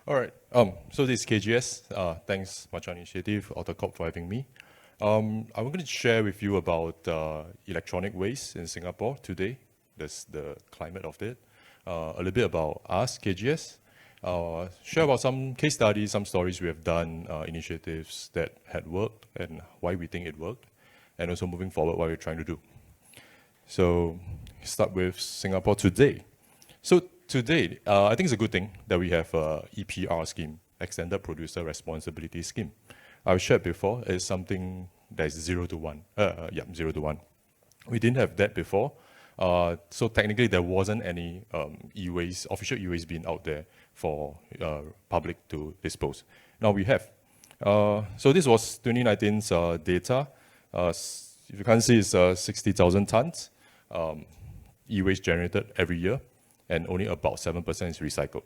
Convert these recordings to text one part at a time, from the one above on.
All right. So this is KGS. Thanks much on initiative, AlterCOP, for having me. I'm going to share with you about electronic waste in Singapore today. That's the climate of it. A little bit about us, KGS. Share about some case studies, some stories we have done, initiatives that had worked and why we think it worked, and also moving forward what we're trying to do. So start with Singapore today. So today, I think it's a good thing that we have a EPR scheme, Extended Producer Responsibility Scheme. I've shared before, it's something that is 0 to 1. 0 to 1. We didn't have that before. So technically, there wasn't any e-waste, official e-waste bin out there for public to dispose. Now we have. So this was 2019's data. If you can see, it's 60,000 tons e-waste generated every year, and only about 7% is recycled.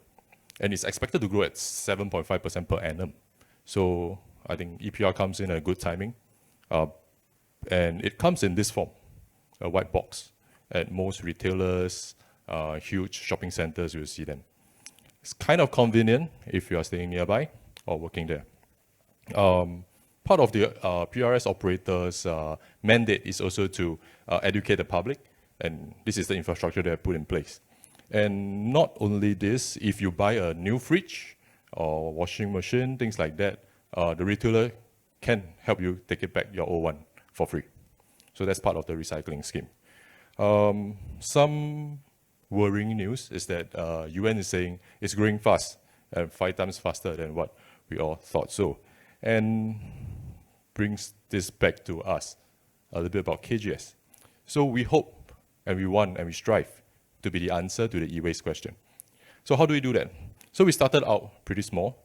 And it's expected to grow at 7.5% per annum. So I think EPR comes in at a good timing. And it comes in this form, a white box. At most retailers, huge shopping centers, you'll see them. It's kind of convenient if you are staying nearby or working there. Part of the PRS operators' mandate is also to educate the public, and this is the infrastructure they have put in place. And not only this, if you buy a new fridge or washing machine, things like that, the retailer can help you take it back, your old one, for free. So that's part of the recycling scheme. Some worrying news is that UN is saying it's growing fast, 5 times faster than what we all thought so. And brings this back to us, a little bit about KGS. So we hope, and we want, and we strive to be the answer to the e-waste question. So how do we do that? So we started out pretty small.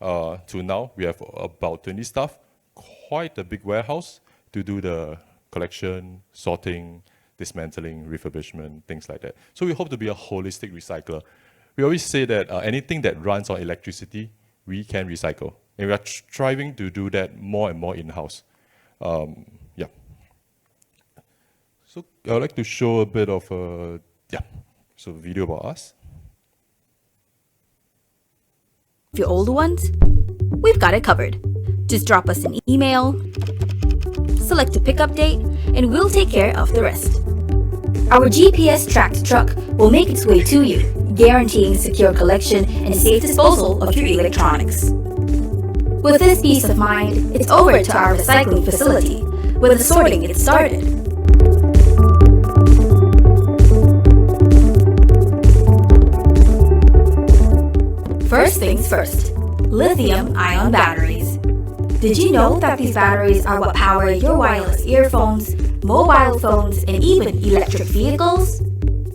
To now, we have about 20 staff, quite a big warehouse to do the collection, sorting, dismantling, refurbishment, things like that. So we hope to be a holistic recycler. We always say that anything that runs on electricity, we can recycle. And we are striving to do that more and more in-house. Yeah. So I'd like to show a bit of a, so video about us. Your old ones, we've got it covered. Just drop us an email, select a pickup date, and we'll take care of the rest. Our GPS-tracked truck will make its way to you, guaranteeing secure collection and safe disposal of your electronics. With this peace of mind, it's over to our recycling facility, where the sorting gets started. First things first, lithium-ion batteries. Did you know that these batteries are what power your wireless earphones, mobile phones, and even electric vehicles?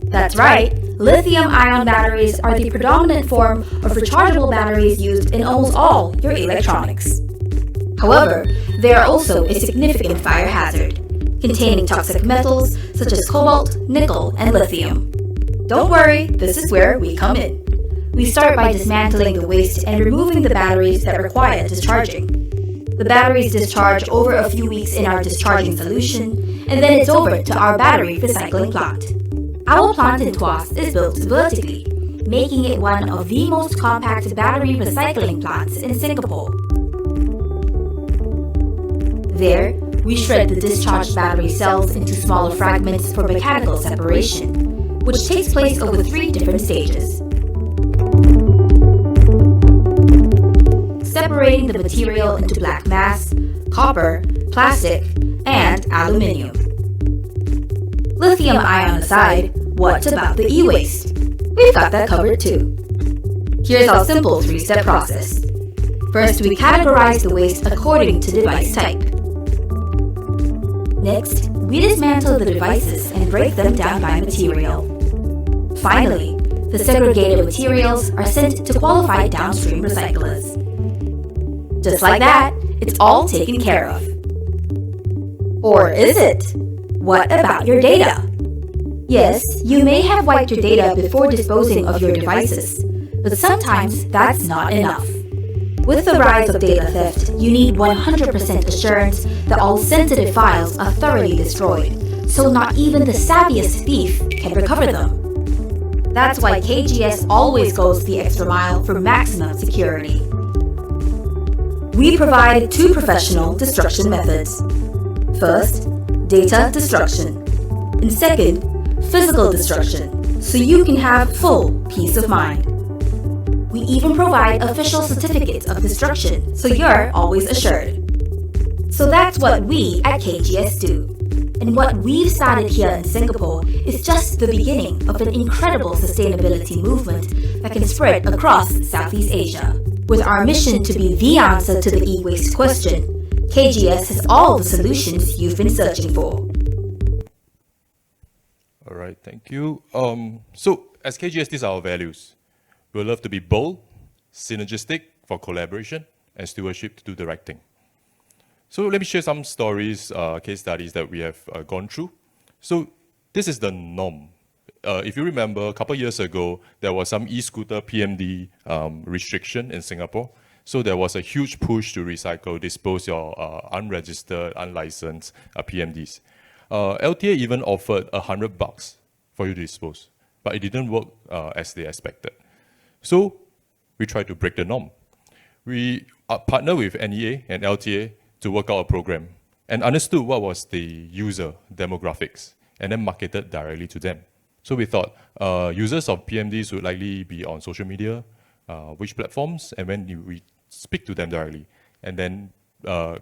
That's right, lithium-ion batteries are the predominant form of rechargeable batteries used in almost all your electronics. However, they are also a significant fire hazard, containing toxic metals such as cobalt, nickel, and lithium. Don't worry, this is where we come in. We start by dismantling the waste and removing the batteries that require discharging. The batteries discharge over a few weeks in our discharging solution, and then it's over to our battery recycling plant. Our plant in Tuas is built vertically, making it one of the most compact battery recycling plants in Singapore. There, we shred the discharged battery cells into smaller fragments for mechanical separation, which takes place over 3 different stages. Separating the material into black mass, copper, plastic, and aluminium. Lithium-ion aside, what about the e-waste? We've got that covered too. Here's our simple 3-step process. First, we categorize the waste according to device type. Next, we dismantle the devices and break them down by material. Finally, the segregated materials are sent to qualified downstream recyclers. Just like that, it's all taken care of. Or is it? What about your data? Yes, you may have wiped your data before disposing of your devices, but sometimes that's not enough. With the rise of data theft, you need 100% assurance that all sensitive files are thoroughly destroyed, so not even the savviest thief can recover them. That's why KGS always goes the extra mile for maximum security. We provide two professional destruction methods. First, data destruction. And second, physical destruction, so you can have full peace of mind. We even provide official certificates of destruction, so you're always assured. So that's what we at KGS do. And what we've started here in Singapore is just the beginning of an incredible sustainability movement that can spread across Southeast Asia. With our mission to be the answer to the e-waste question, KGS has all the solutions you've been searching for. All right, thank you. So as KGS, these are our values. We love to be bold, synergistic for collaboration, and stewardship to do the right thing. So let me share some stories, case studies that we have gone through. So this is the norm. If you remember, a couple of years ago, there was some e-scooter PMD restriction in Singapore. So there was a huge push to recycle, dispose your unregistered, unlicensed PMDs. LTA even offered $100 for you to dispose, but it didn't work as they expected. So we tried to break the norm. We partnered with NEA and LTA to work out a program and understood what was the user demographics and then marketed directly to them. So we thought users of PMDs would likely be on social media, which platforms, and when we speak to them directly, and then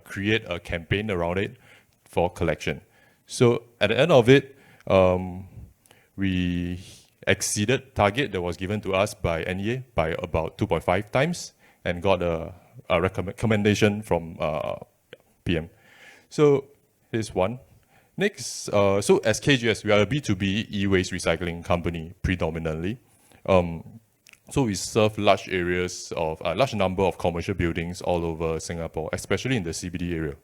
create a campaign around it for collection. So at the end of it, we exceeded target that was given to us by NEA by about 2.5 times and got a recommendation from PM. So here's one. Next, so as KGS, we are a B2B e-waste recycling company predominantly. So we serve large areas of, a large number of commercial buildings all over Singapore, especially in the CBD area.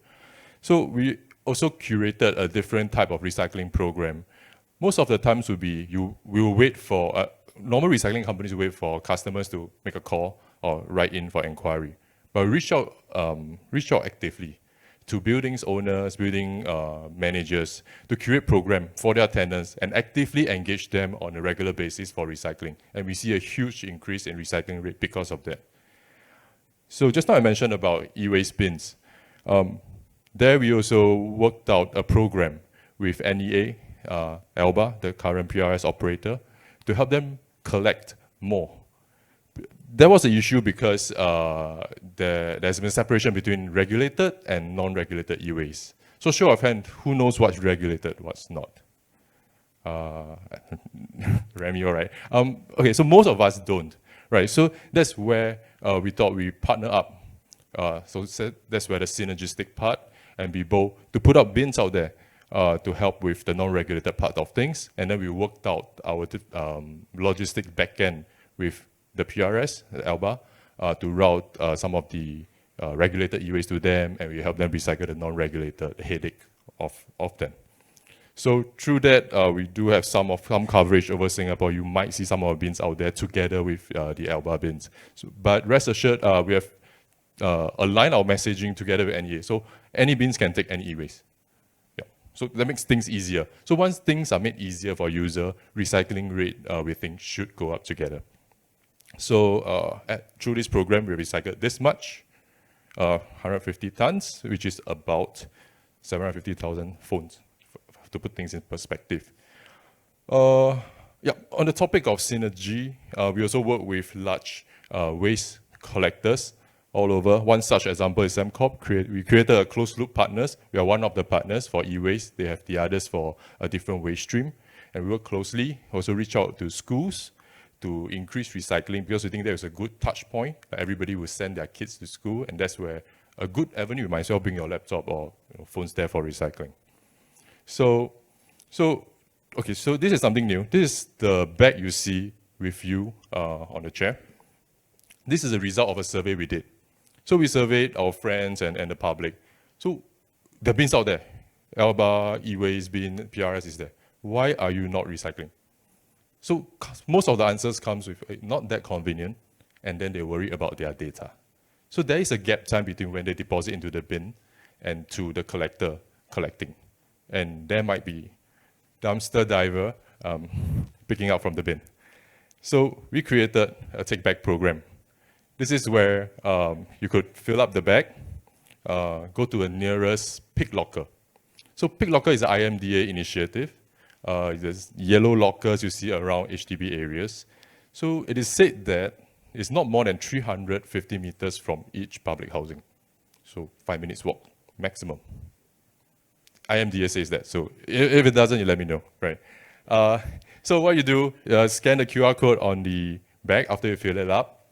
So we also curated a different type of recycling program. Most of the times we will wait for, normal recycling companies wait for customers to make a call or write in for inquiry. But we reach out actively to buildings owners, building managers to curate program for their tenants and actively engage them on a regular basis for recycling. And we see a huge increase in recycling rate because of that. So just now I mentioned about e-waste bins. There we also worked out a program with NEA, Alba, the current PRS operator, to help them collect more. There was an issue because there's been separation between regulated and non-regulated e-waste. So show of hand, who knows what's regulated, what's not? Remy, all right. Okay, so most of us don't, right? So that's where we thought we partner up. So that's where the synergistic part and be bold to put up bins out there to help with the non-regulated part of things. And then we worked out our logistic backend with the PRS, the Alba, to route some of the regulated e-waste to them, and we help them recycle the non-regulated headache of them. So through that, we do have some coverage over Singapore. You might see some of our bins out there together with the Alba bins. So, but rest assured, we have aligned our messaging together with NEA. So any bins can take any e-waste. Yeah. So that makes things easier. So once things are made easier for user, recycling rate, we think should go up together. So through this program, we recycled this much, 150 tons, which is about 750,000 phones, to put things in perspective. Yeah, on the topic of synergy, we also work with large waste collectors all over. One such example is AlterCOP. We created a closed-loop partners. We are one of the partners for e-waste. They have the others for a different waste stream. And we work closely, also reach out to schools to increase recycling because we think there is a good touch point. Everybody will send their kids to school, and that's where a good avenue. You might as well bring your laptop or phones there for recycling. Okay, so this is something new. This is the bag you see with you on the chair. This is a result of a survey we did. So we surveyed our friends and the public. So the bins out there, Alba, e-waste bin, PRS is there. Why are you not recycling? So most of the answers comes with not that convenient, and then they worry about their data. So there is a gap time between when they deposit into the bin and to the collector collecting. And there might be dumpster diver picking up from the bin. So we created a take-back program. This is where you could fill up the bag, go to the nearest pick locker. So pick locker is an IMDA initiative. There's yellow lockers you see around HDB areas. So it is said that it's not more than 350 meters from each public housing. So 5 minutes walk, maximum. IMDA says that, so if it doesn't, you let me know, right? So what you do, scan the QR code on the bag after you fill it up,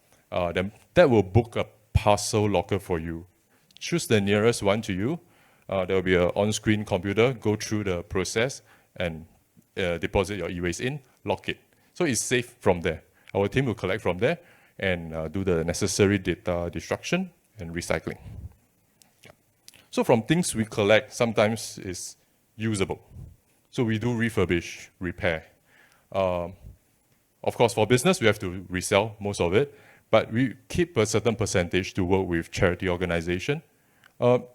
then that will book a parcel locker for you. Choose the nearest one to you. There will be an on-screen computer, go through the process and deposit your e-waste in, lock it. So it's safe from there. Our team will collect from there and do the necessary data destruction and recycling. Yeah. So from things we collect, sometimes is usable. So we do refurbish, repair. Of course, for business, we have to resell most of it, but we keep a certain percentage to work with charity organization.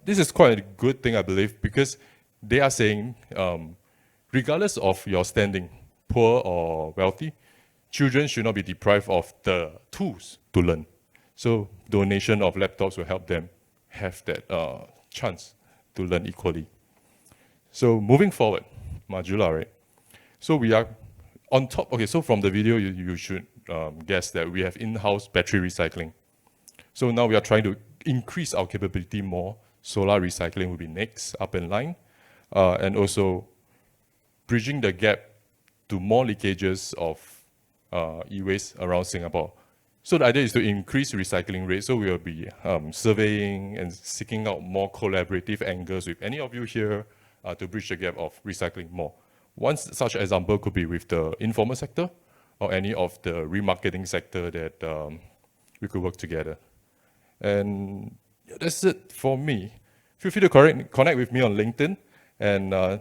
This is quite a good thing, I believe, because they are saying, regardless of your standing, poor or wealthy, children should not be deprived of the tools to learn. So donation of laptops will help them have that chance to learn equally. So moving forward, modular, right? So we are on top, okay, so from the video, you should guess that we have in-house battery recycling. So now we are trying to increase our capability more. Solar recycling will be next, up in line. And also bridging the gap to more leakages of e-waste around Singapore. So the idea is to increase recycling rate. So we will be surveying and seeking out more collaborative angles with any of you here to bridge the gap of recycling more. One such example could be with the informal sector or any of the remarketing sector that we could work together. And that's it for me. Feel free to connect with me on LinkedIn. And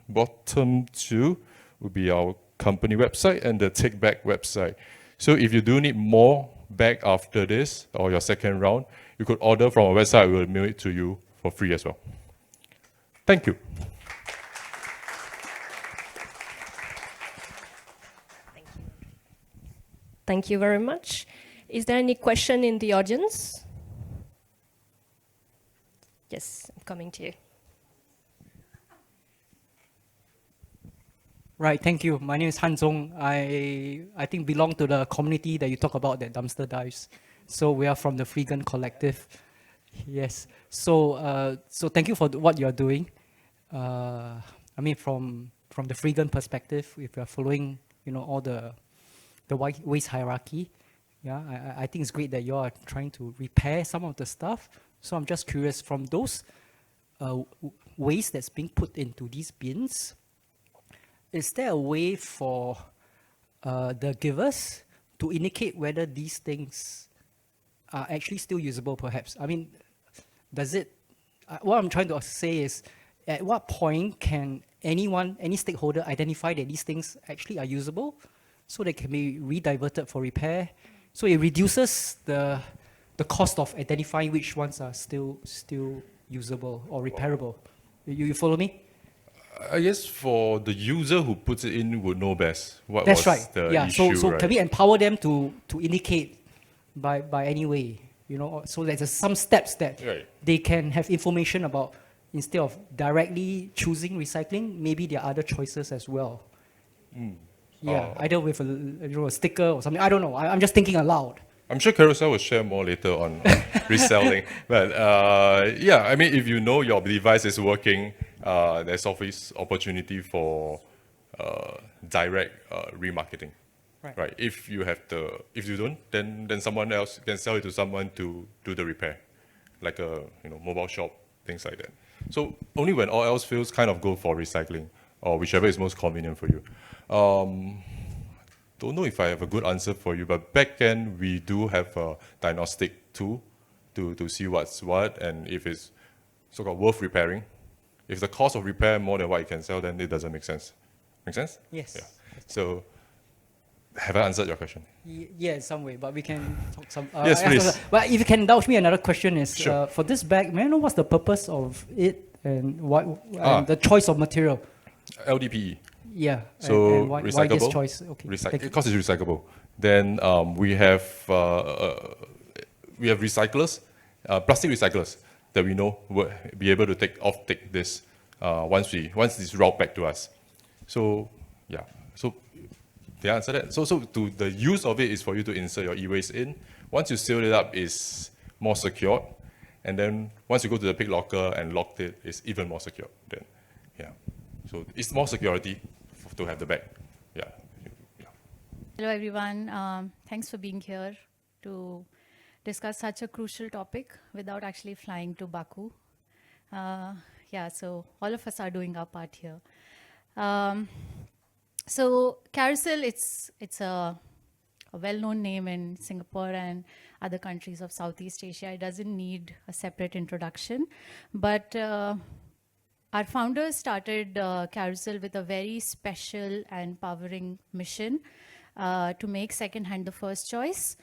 bottom two would be our company website and the Take Back website. So if you do need more back after this or your second round, you could order from our website. We will mail it to you for free as well. Thank you. Thank you very much. Is there any question in the audience? Yes, I'm coming to you. Right, thank you. My name is Han Zong. I think belong to the community that you talk about, that dumpster dives. So we are from the Freegan Collective. Yes. So so thank you for what you're doing. I mean, from the Freegan perspective, if you're following, all the waste hierarchy, yeah, I think it's great that you are trying to repair some of the stuff. So I'm just curious, from those waste that's being put into these bins, is there a way for the givers to indicate whether these things are actually still usable, perhaps? I mean, does it, what I'm trying to say is, at what point can any stakeholder identify that these things actually are usable so they can be rediverted for repair? So it reduces the cost of identifying which ones are still usable or repairable. You follow me? I guess for the user who puts it in would know best what That's was right. the Yeah. issue, So right? can we empower them to indicate by any way, so there's some steps that they can have information about, instead of directly choosing recycling, maybe there are other choices as well. Yeah, either with a sticker or something. I don't know. I'm just thinking aloud. I'm sure Carousell will share more later on reselling. But yeah, I mean, if you know your device is working, there's always opportunity for direct remarketing. Right. If you don't, then someone else can sell it to someone to do the repair, like a mobile shop, things like that. So only when all else fails, kind of go for recycling or whichever is most convenient for you. Don't know if I have a good answer for you, but back end we do have a diagnostic tool to see what's what and if it's so-called worth repairing. If the cost of repair more than what you can sell, then it doesn't make sense. Make sense? Yes. Yeah. So have I answered your question? Yeah, in some way, but we can talk some. Yes, please. But if you can indulge me, another question is, Sure. for this bag, may I know what's the purpose of it and the choice of material? LDPE. Yeah. So and why this recyclable. choice? Okay. Because it's recyclable. Then we have recyclers, plastic recyclers that we know will be able to take this once this route back to us. So yeah, so did I answer that? So the use of it is for you to insert your e-waste in. Once you seal it up, it's more secured, and then once you go to the pick locker and locked it, it's even more secure. Then yeah, so it's more security to have the bag. Yeah. Hello, everyone. Thanks for being here to discuss such a crucial topic without actually flying to Baku. Yeah, so all of us are doing our part here. So Carousell, it's a well-known name in Singapore and other countries of Southeast Asia. It doesn't need a separate introduction. But our founders started Carousell with a very special and powering mission to make secondhand the first choice.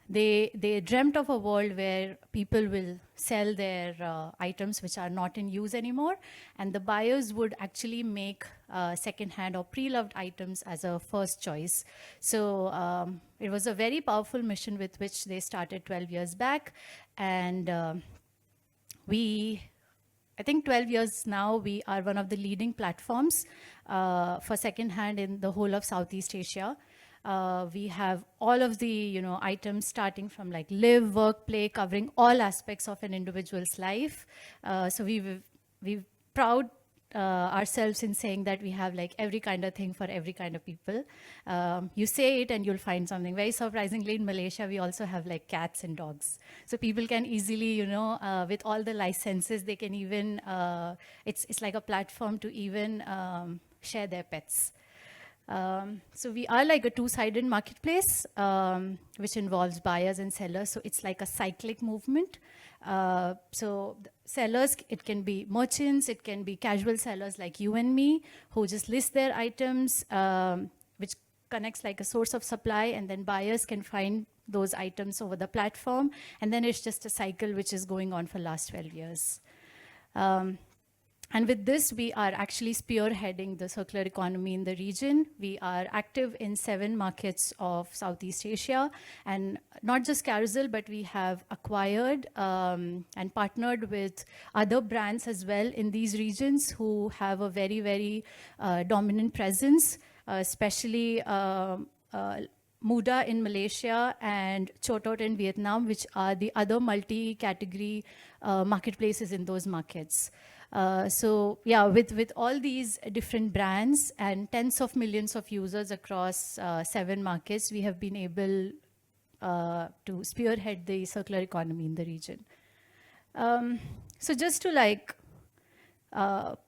They dreamt of a world where people will sell their items which are not in use anymore, and the buyers would actually make secondhand or pre-loved items as a first choice. So it was a very powerful mission with which they started 12 years back, and I think 12 years now, we are one of the leading platforms for secondhand in the whole of Southeast Asia. We have all of the items starting from like live, work, play, covering all aspects of an individual's life. So we've proud ourselves in saying that we have like every kind of thing for every kind of people. You say it and you'll find something. Very surprisingly, in Malaysia, we also have like cats and dogs. So people can easily, with all the licenses, they can even, it's like a platform to even share their pets. So we are like a two-sided marketplace, which involves buyers and sellers. So it's like a cyclic movement. So sellers, it can be merchants, it can be casual sellers like you and me, who just list their items, which connects like a source of supply, and then buyers can find those items over the platform. And then it's just a cycle which is going on for the last 12 years. And with this, we are actually spearheading the circular economy in the region. We are active in 7 markets of Southeast Asia, and not just Carousell, but we have acquired and partnered with other brands as well in these regions who have a very, very dominant presence, especially Muda in Malaysia and Chotot in Vietnam, which are the other multi-category marketplaces in those markets. So yeah, with all these different brands and tens of millions of users across 7 markets, we have been able to spearhead the circular economy in the region. So just to like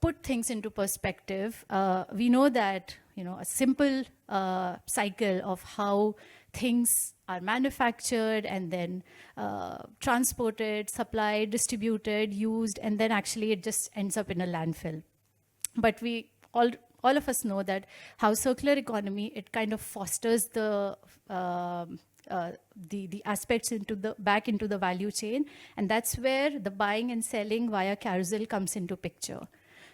put things into perspective, we know that a simple cycle of how things are manufactured and then transported, supplied, distributed, used, and then actually it just ends up in a landfill. But we all of us know that how circular economy, it kind of fosters the aspects back into the value chain, and that's where the buying and selling via Carousell comes into picture.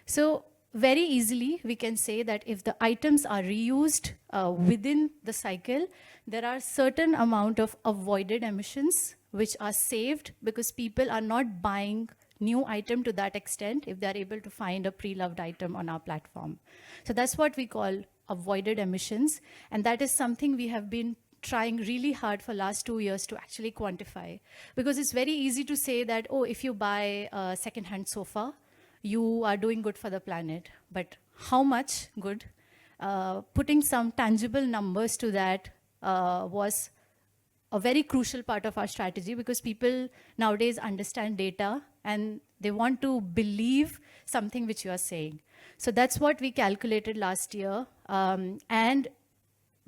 So very easily, we can say that if the items are reused within the cycle, there are certain amount of avoided emissions which are saved because people are not buying new item to that extent if they're able to find a pre-loved item on our platform. So that's what we call avoided emissions, and that is something we have been trying really hard for last 2 years to actually quantify, because it's very easy to say that, oh, if you buy a second-hand sofa, you are doing good for the planet. But how much good? Putting some tangible numbers to that was a very crucial part of our strategy, because people nowadays understand data and they want to believe something which you are saying. So that's what we calculated last year. And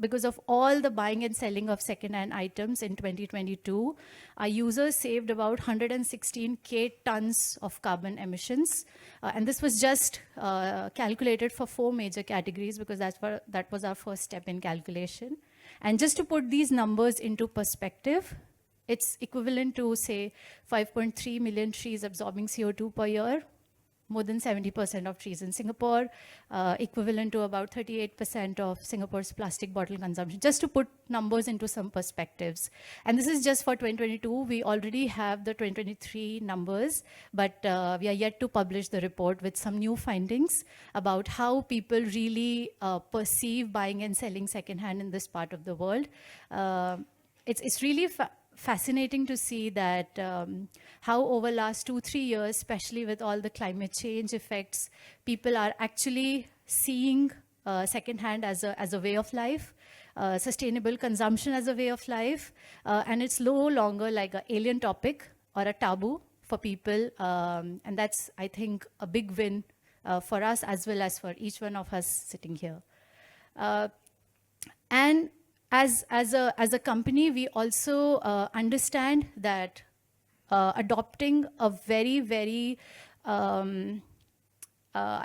because of all the buying and selling of second-hand items in 2022, our users saved about 116K tons of carbon emissions. And this was just calculated for 4 major categories, because that was our first step in calculation. And just to put these numbers into perspective, it's equivalent to, say, 5.3 million trees absorbing CO2 per year, more than 70% of trees in Singapore, equivalent to about 38% of Singapore's plastic bottle consumption, just to put numbers into some perspectives. And this is just for 2022. We already have the 2023 numbers, but we are yet to publish the report with some new findings about how people really perceive buying and selling secondhand in this part of the world. It's really fascinating to see that how over last 2-3 years, especially with all the climate change effects, people are actually seeing secondhand as a way of life, sustainable consumption as a way of life, and it's no longer like an alien topic or a taboo for people, and that's, I think, a big win for us as well as for each one of us sitting here. And as a company, we also understand that adopting a very, very, I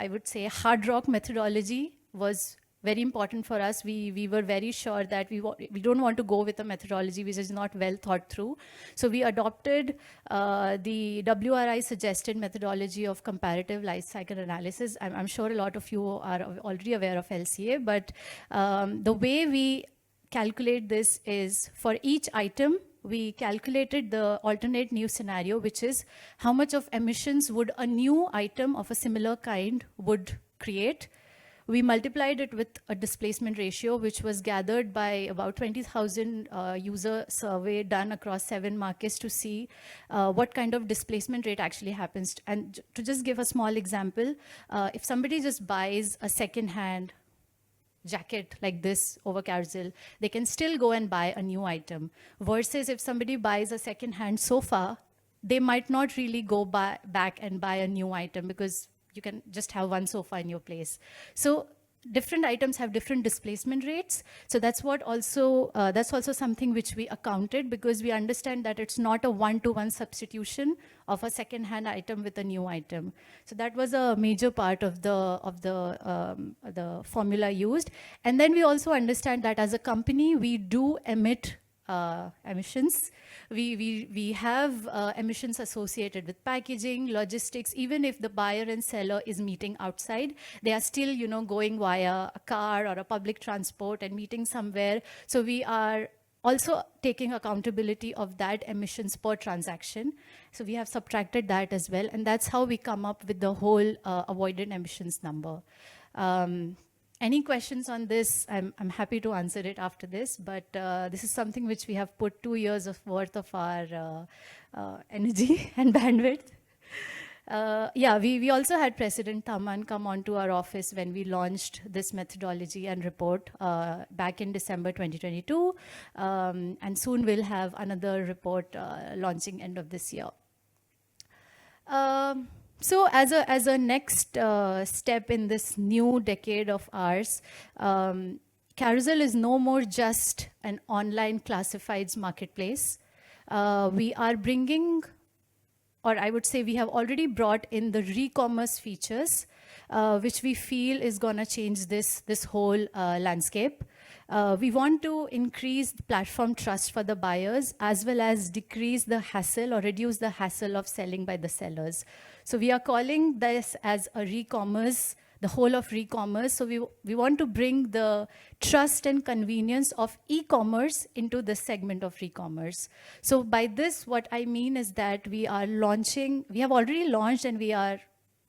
would say, hard rock methodology was very important for us. We were very sure that we don't want to go with a methodology which is not well thought through. So we adopted the WRI suggested methodology of comparative life cycle analysis. I'm sure a lot of you are already aware of LCA, but the way we calculate this is for each item, we calculated the alternate new scenario, which is how much of emissions would a new item of a similar kind would create. We multiplied it with a displacement ratio, which was gathered by about 20,000 user survey done across 7 markets to see what kind of displacement rate actually happens. And to just give a small example, if somebody just buys a second-hand jacket like this over Carousell, they can still go and buy a new item. Versus if somebody buys a second-hand sofa, they might not really go back and buy a new item because you can just have one sofa in your place. So different items have different displacement rates. So that's also something which we accounted, because we understand that it's not a one-to-one substitution of a second-hand item with a new item. So that was a major part of the formula used. And then we also understand that as a company, we do emit emissions. We have emissions associated with packaging, logistics. Even if the buyer and seller is meeting outside, they are still, going via a car or a public transport and meeting somewhere. So we are also taking accountability of that emissions per transaction. So we have subtracted that as well. And that's how we come up with the whole avoided emissions number. Any questions on this? I'm happy to answer it after this, but this is something which we have put 2 years worth of our energy and bandwidth. We also had President Thaman come onto our office when we launched this methodology and report back in December 2022, and soon we'll have another report launching end of this year. So as a next step in this new decade of ours, Carousell is no more just an online classifieds marketplace. We are bringing, or I would say we have already brought in the re-commerce features, which we feel is gonna change this whole landscape. We want to increase the platform trust for the buyers, as well as decrease the hassle or reduce the hassle of selling by the sellers. So we are calling this as a re-commerce, the whole of re-commerce. So we want to bring the trust and convenience of e-commerce into this segment of re-commerce. So by this, what I mean is that we have already launched, and we are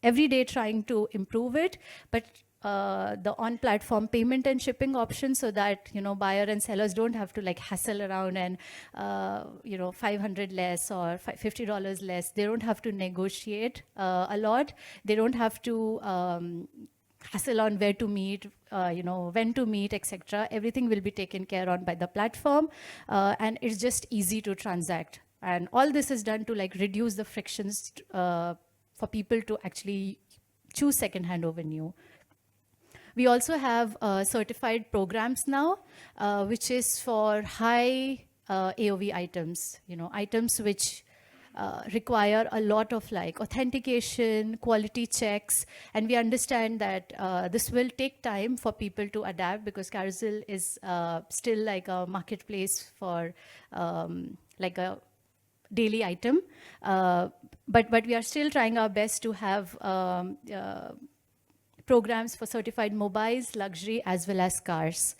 every day trying to improve it, but the on-platform payment and shipping options, so that buyer and sellers don't have to hassle around and $500 less or $50 less. They don't have to negotiate a lot. They don't have to hassle on where to meet, when to meet, etc. Everything will be taken care of by the platform, and it's just easy to transact. And all this is done to reduce the frictions for people to actually choose second-hand over new. We also have certified programs now, which is for high AOV items, items which require a lot of authentication, quality checks, and we understand that this will take time for people to adapt, because Carousell is still a marketplace for daily item. But we are still trying our best to have programs for certified mobiles, luxury, as well as cars.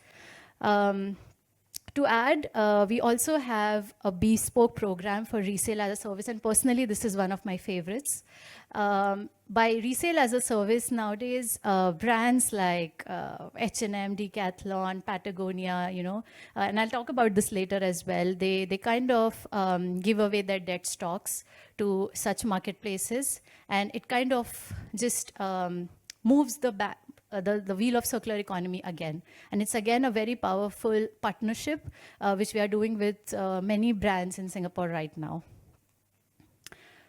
To add, we also have a bespoke program for resale as a service, and personally, this is one of my favorites. By resale as a service nowadays, brands like H&M, Decathlon, Patagonia, and I'll talk about this later as well, they kind of give away their dead stocks to such marketplaces, and it kind of just moves the wheel of circular economy again. And it's again a very powerful partnership, which we are doing with many brands in Singapore right now.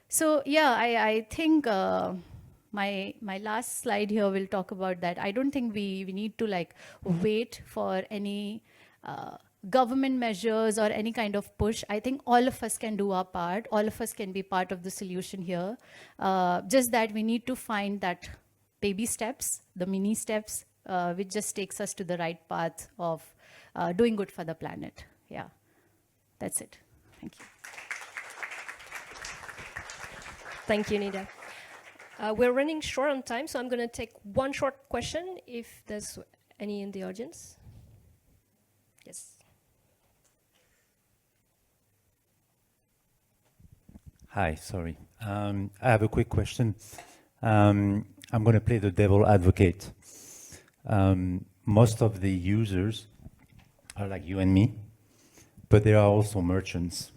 So yeah, I think my last slide here will talk about that. I don't think we need to wait for any government measures or any kind of push. I think all of us can do our part. All of us can be part of the solution here. Just that we need to find that baby steps, the mini steps, which just takes us to the right path of doing good for the planet. Yeah, that's it. Thank you. Thank you, Nida. We're running short on time, so I'm going to take one short question if there's any in the audience. Yes. Hi, sorry. I have a quick question. I'm going to play the devil advocate. Most of the users are like you and me, but there are also merchants.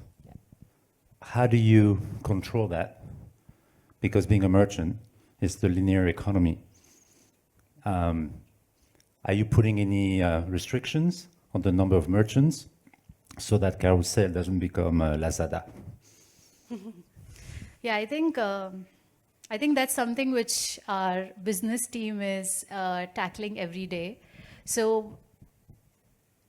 How do you control that? Because being a merchant is the linear economy. Are you putting any restrictions on the number of merchants so that Carousell doesn't become Lazada? Yeah, I think that's something which our business team is tackling every day. So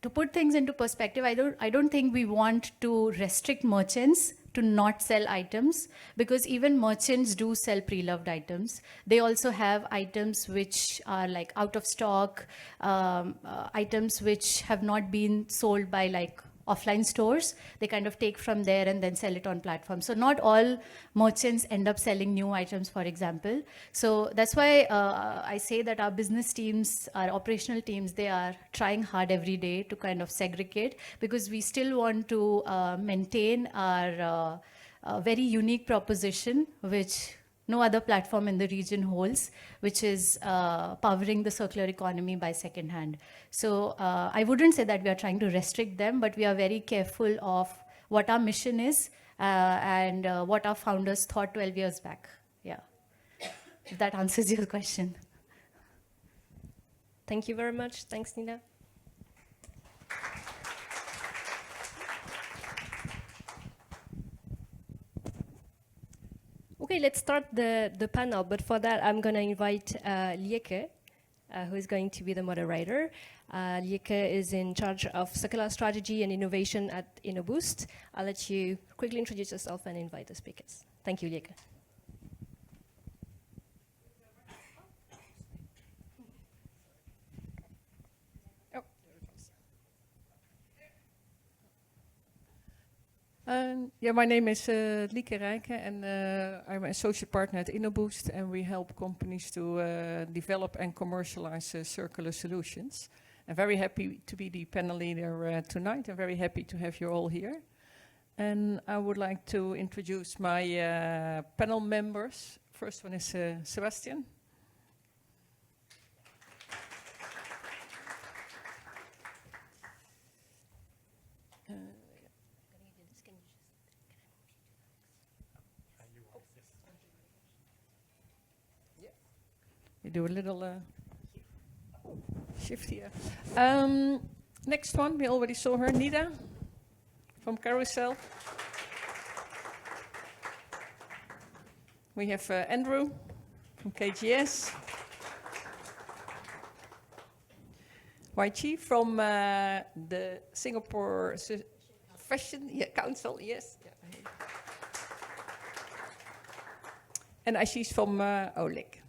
to put things into perspective, I don't think we want to restrict merchants to not sell items, because even merchants do sell pre-loved items. They also have items which are like out of stock, items which have not been sold by offline stores. They kind of take from there and then sell it on platforms. So not all merchants end up selling new items, for example. So that's why I say that our business teams, our operational teams, they are trying hard every day to kind of segregate, because we still want to maintain our very unique proposition, which no other platform in the region holds, which is powering the circular economy by secondhand. So I wouldn't say that we are trying to restrict them, but we are very careful of what our mission is and what our founders thought 12 years back. Yeah, if that answers your question. Thank you very much. Thanks, Nida. Okay, let's start the panel, but for that, I'm going to invite Lieke, who is going to be the moderator. Lieke is in charge of circular strategy and innovation at Innoboost. I'll let you quickly introduce yourself and invite the speakers. Thank you, Lieke. My name is Lieke Rijken, and I'm an associate partner at Innoboost, and we help companies to develop and commercialize circular solutions. I'm very happy to be the panel leader tonight. I'm very happy to have you all here. And I would like to introduce my panel members. First one is Sebastien. We do a little shift here. Next one, we already saw her, Nida from Carousell. We have Andrew from KGS. Chyi from the Singapore Fashion Council, yes. Yeah. And Ashish from OLIK.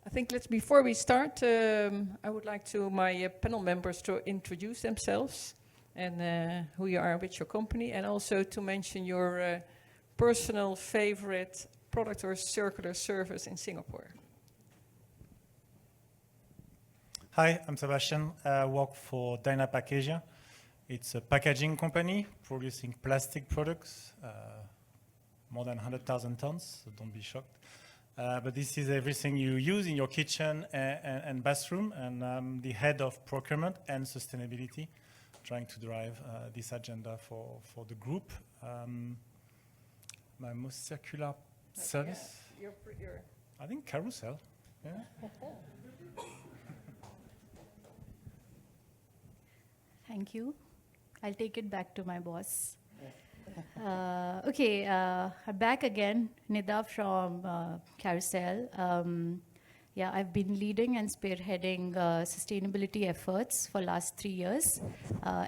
I think before we start, I would like my panel members to introduce themselves and who you are with your company, and also to mention your personal favorite product or circular service in Singapore. Hi, I'm Sebastien. I work for Dynapack Asia. It's a packaging company producing plastic products, more than 100,000 tons, so don't be shocked. But this is everything you use in your kitchen and bathroom, and I'm the head of procurement and sustainability, trying to drive this agenda for the group. My most circular service? Your I think Carousell. Yeah. Thank you. I'll take it back to my boss. Back again, Nida from Carousell. Yeah, I've been leading and spearheading sustainability efforts for last 3 years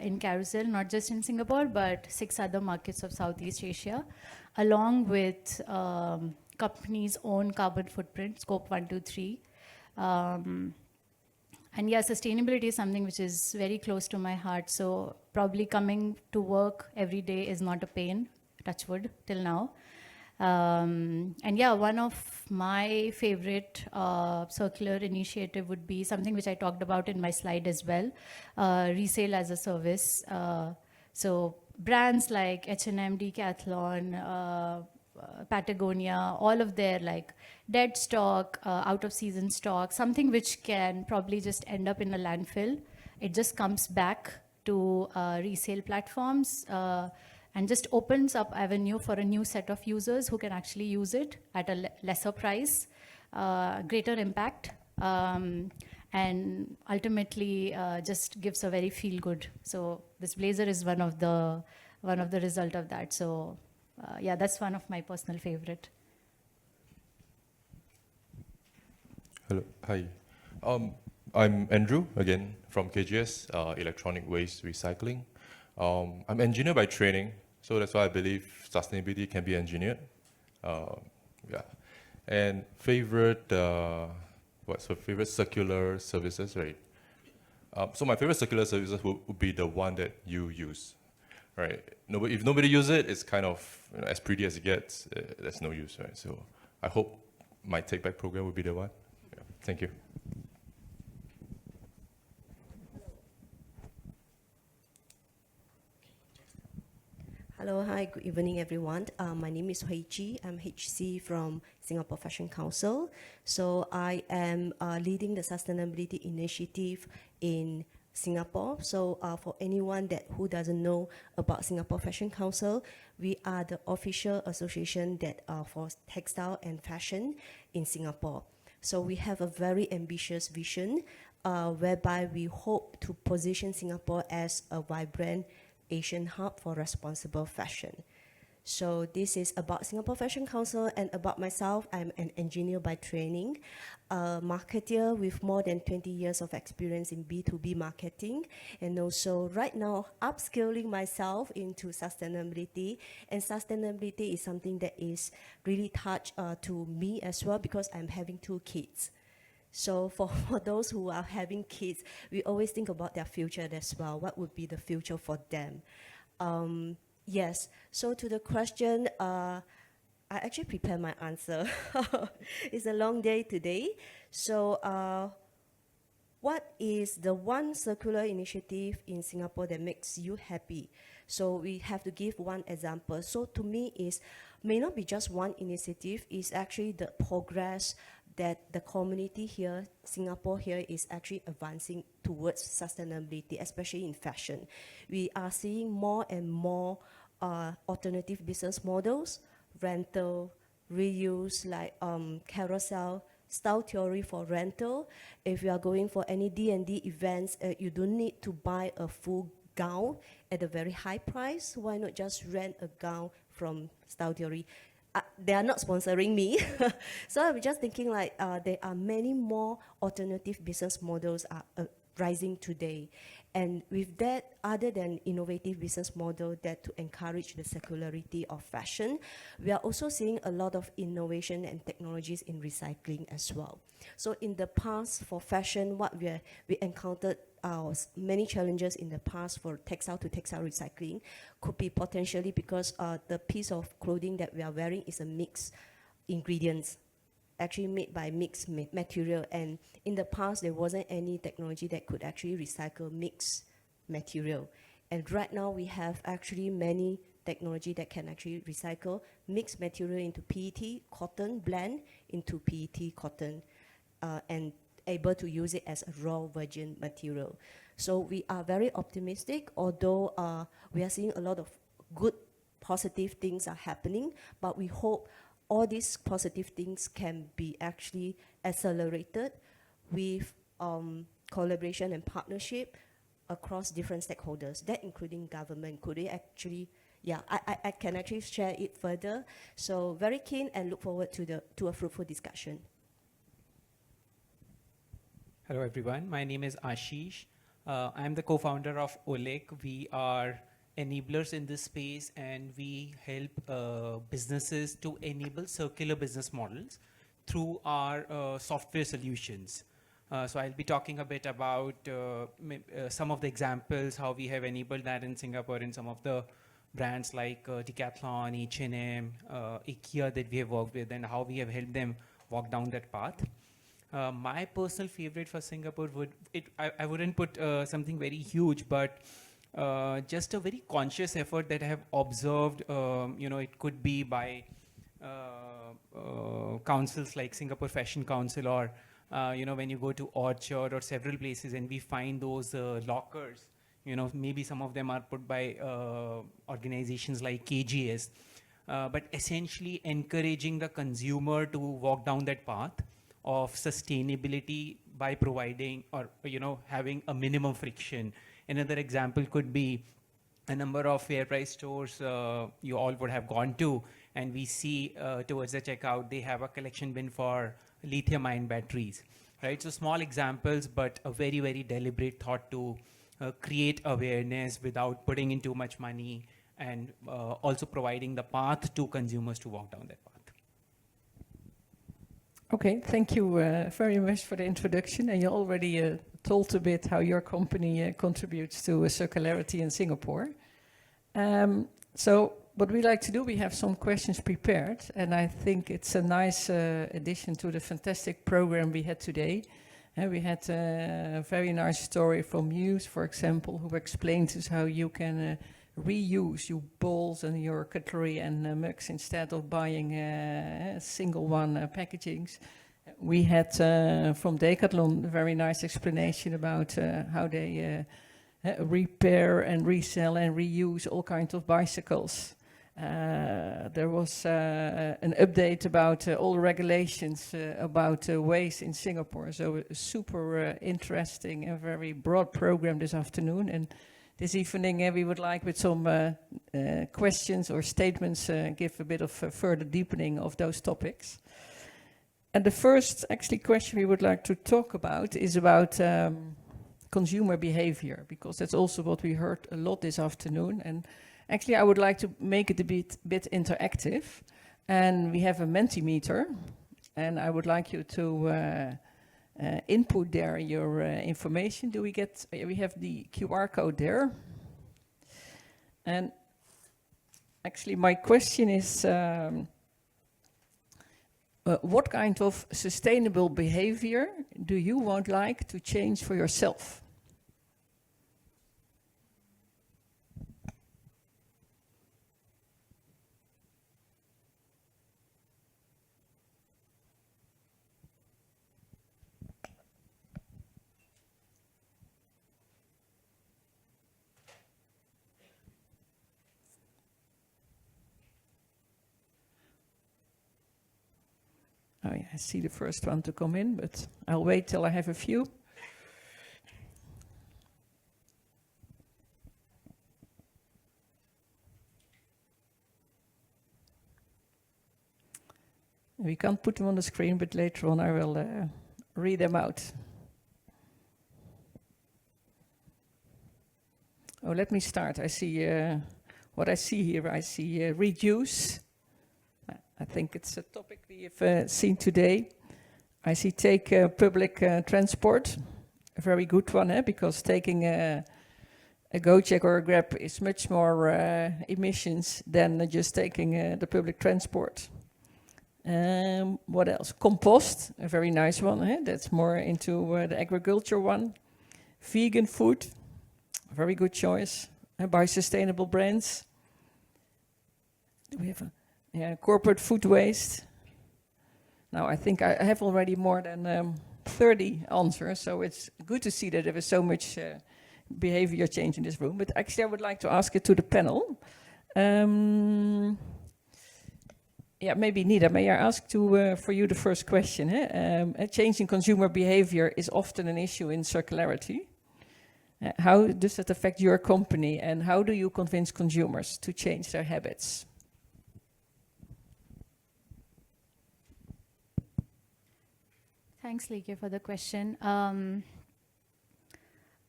in Carousell, not just in Singapore, but 6 other markets of Southeast Asia, along with companies' own carbon footprint, scope 1, 2, 3. And yeah, sustainability is something which is very close to my heart. So probably coming to work every day is not a pain, touch wood, till now. And yeah, one of my favorite circular initiative would be something which I talked about in my slide as well, resale as a service. So brands like H&M, Decathlon, Patagonia, all of their like dead stock, out of season stock, something which can probably just end up in a landfill. It just comes back to resale platforms and just opens up avenue for a new set of users who can actually use it at a lesser price, greater impact, and ultimately just gives a very feel good. So this blazer is one of the result of that. So yeah, that's one of my personal favorite. Hello, hi. I'm Andrew, again, from KGS, Electronic Waste Recycling. I'm engineer by training, so that's why I believe sustainability can be engineered. Yeah. And favorite circular services, right? So my favorite circular services would be the one that you use, right? If nobody uses it, it's kind of as pretty as it gets. There's no use, right? So I hope my take back program would be the one. Yeah. Thank you. Hello, hi, good evening, everyone. My name is Chyi. I'm HC from Singapore Fashion Council. So I am leading the sustainability initiative in Singapore. So for anyone who doesn't know about Singapore Fashion Council, we are the official association that for textile and fashion in Singapore. So we have a very ambitious vision whereby we hope to position Singapore as a vibrant Asian hub for responsible fashion. So this is about Singapore Fashion Council, and about myself. I'm an engineer by training, a marketer with more than 20 years of experience in B2B marketing, and also right now upskilling myself into sustainability. And sustainability is something that is really touched to me as well, because I'm having 2 kids. So for those who are having kids, we always think about their future as well. What would be the future for them? Yes, so to the question, I actually prepared my answer. It's a long day today. So what is the one circular initiative in Singapore that makes you happy? So we have to give one example. So to me, may not be just one initiative, it's actually the progress that the community here, Singapore here, is actually advancing towards sustainability, especially in fashion. We are seeing more and more alternative business models, rental, reuse, like Carousell, style theory for rental. If you are going for any D&D events, you don't need to buy a full gown at a very high price. Why not just rent a gown from style theory? They are not sponsoring me. So I'm just thinking like there are many more alternative business models rising today. And with that, other than innovative business model that to encourage the circularity of fashion, we are also seeing a lot of innovation and technologies in recycling as well. So in the past, for fashion, what we encountered many challenges in the past for textile to textile recycling could be potentially because the piece of clothing that we are wearing is a mixed ingredients, actually made by mixed material. And in the past, there wasn't any technology that could actually recycle mixed material. And right now, we have actually many technology that can actually recycle mixed material into PET, cotton, blend into PET, cotton, and able to use it as a raw virgin material. So we are very optimistic, although we are seeing a lot of good, positive things are happening, but we hope all these positive things can be actually accelerated with collaboration and partnership across different stakeholders, that including government. Could they actually, yeah, I can actually share it further. So very keen and look forward to a fruitful discussion. Hello everyone, my name is Ashish. I'm the co-founder of OLIK. We are enablers in this space, and we help businesses to enable circular business models through our software solutions. So I'll be talking a bit about some of the examples, how we have enabled that in Singapore in some of the brands like Decathlon, H&M, IKEA that we have worked with, and how we have helped them walk down that path. My personal favorite for Singapore I wouldn't put something very huge, but just a very conscious effort that I have observed. It could be by councils like Singapore Fashion Council, or when you go to Orchard or several places and we find those lockers. Maybe some of them are put by organizations like KGS, but essentially encouraging the consumer to walk down that path of sustainability by providing or having a minimum friction. Another example could be a number of fair price stores you all would have gone to, and we see towards the checkout they have a collection bin for lithium-ion batteries, right? So small examples, but a very, very deliberate thought to create awareness without putting in too much money, and also providing the path to consumers to walk down that path. Okay, thank you very much for the introduction. And you already told a bit how your company contributes to circularity in Singapore. So what we like to do, we have some questions prepared, and I think it's a nice addition to the fantastic program we had today. We had a very nice story from Hughes, for example, who explained us how you can reuse your bowls and your cutlery and mugs instead of buying single one packagings. We had from Decathlon a very nice explanation about how they repair and resell and reuse all kinds of bicycles. There was an update about all the regulations about waste in Singapore. So a super interesting and very broad program this afternoon. And this evening we would like, with some questions or statements, give a bit of further deepening of those topics. And the first actually question we would like to talk about is about consumer behavior, because that's also what we heard a lot this afternoon. And actually I would like to make it a bit interactive. And we have a Mentimeter, and I would like you to input there your information. We have the QR code there. And actually my question is, what kind of sustainable behavior do you would like to change for yourself? Oh, yeah, I see the first one to come in, but I'll wait till I have a few. We can't put them on the screen, but later on I will read them out. Oh, let me start. I see what I see here. I see reduce. I think it's a topic we have seen today. I see take public transport, a very good one, because taking a Gojek or a Grab is much more emissions than just taking the public transport. What else? Compost, a very nice one. That's more into the agriculture one. Vegan food, a very good choice. Buy sustainable brands. Do we have corporate food waste? Now, I think I have already more than 30 answers, so it's good to see that there is so much behavior change in this room. But actually, I would like to ask it to the panel. Maybe Nida, may I ask for you the first question? A change in consumer behavior is often an issue in circularity. How does that affect your company, and how do you convince consumers to change their habits? Thanks, Lieke, for the question.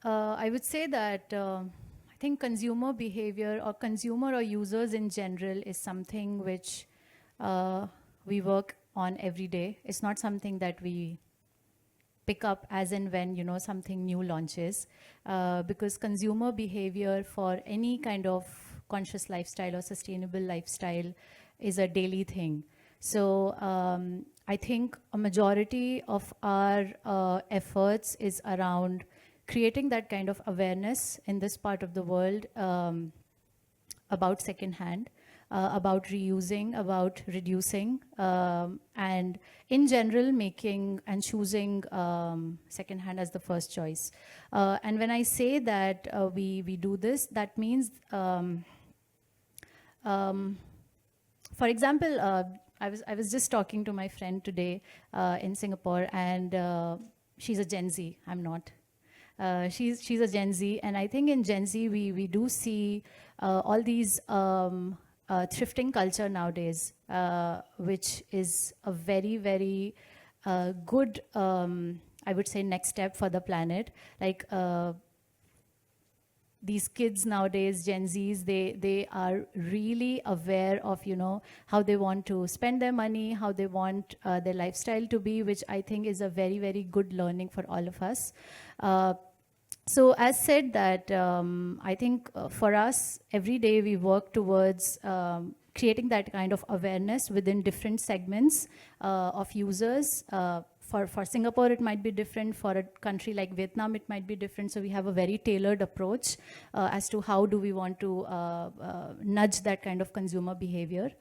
I would say that I think consumer behavior or consumer or users in general is something which we work on every day. It's not something that we pick up as and when something new launches, because consumer behavior for any kind of conscious lifestyle or sustainable lifestyle is a daily thing. So I think a majority of our efforts is around creating that kind of awareness in this part of the world about secondhand, about reusing, about reducing, and in general making and choosing secondhand as the first choice. And when I say that we do this, that means, for example, I was just talking to my friend today in Singapore, and she's a Gen Z. I'm not. She's a Gen Z, and I think in Gen Z we do see all these thrifting culture nowadays, which is a very, very good, I would say, next step for the planet. Like these kids nowadays, Gen Zs, they are really aware of, how they want to spend their money, how they want their lifestyle to be, which I think is a very, very good learning for all of us. So as said that, I think for us, every day we work towards creating that kind of awareness within different segments of users. For Singapore, it might be different. For a country like Vietnam, it might be different. So we have a very tailored approach as to how do we want to nudge that kind of consumer behavior.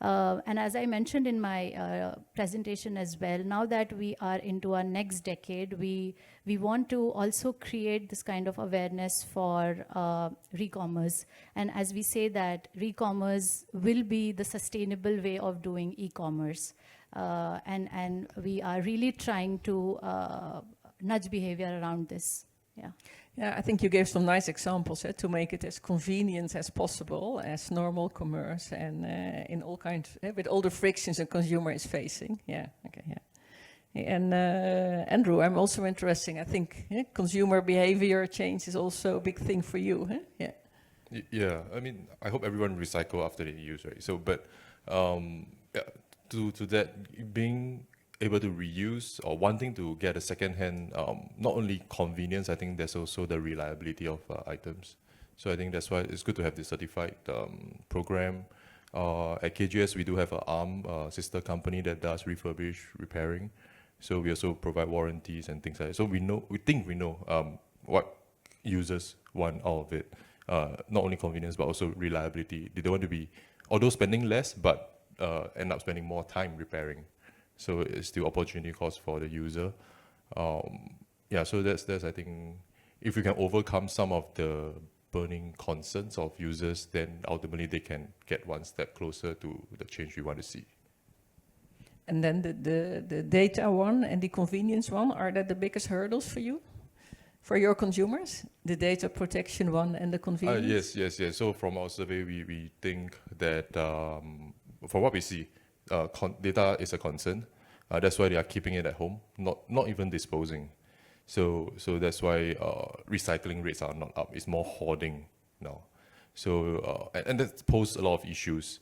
And as I mentioned in my presentation as well, now that we are into our next decade, we want to also create this kind of awareness for re-commerce. And as we say that re-commerce will be the sustainable way of doing e-commerce. And we are really trying to nudge behavior around this. Yeah, I think you gave some nice examples to make it as convenient as possible as normal commerce, and in all kinds, with all the frictions a consumer is facing. And Andrew, I'm also interested. I think consumer behavior change is also a big thing for you. Yeah, I mean, I hope everyone recycle after they use, right? So, but to that, being able to reuse or wanting to get a second-hand, not only convenience, I think there's also the reliability of items. So I think that's why it's good to have the certified program. At KGS, we do have an ARM sister company that does repairing. So we also provide warranties and things like that. So we think we know what users want out of it. Not only convenience, but also reliability. They don't want to be, although spending less, but end up spending more time repairing. So it's still opportunity cost for the user. So that's I think, if we can overcome some of the burning concerns of users, then ultimately they can get one step closer to the change we want to see. And then the data one and the convenience one, are that the biggest hurdles for you? For your consumers? The data protection one and the convenience? Yes. So from our survey, we think that from what we see, data is a concern. That's why they are keeping it at home, not even disposing. So that's why recycling rates are not up. It's more hoarding now. So, and that poses a lot of issues,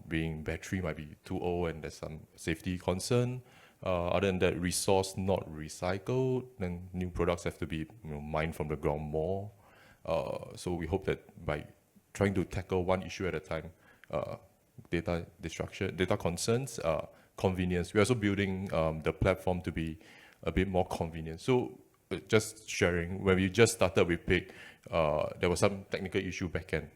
being battery might be too old and there's some safety concern. Other than that, resource not recycled, then new products have to be mined from the ground more. So we hope that by trying to tackle one issue at a time, data destruction, data concerns, convenience. We're also building the platform to be a bit more convenient. So just sharing, when we just started with Pig, there was some technical issue backend.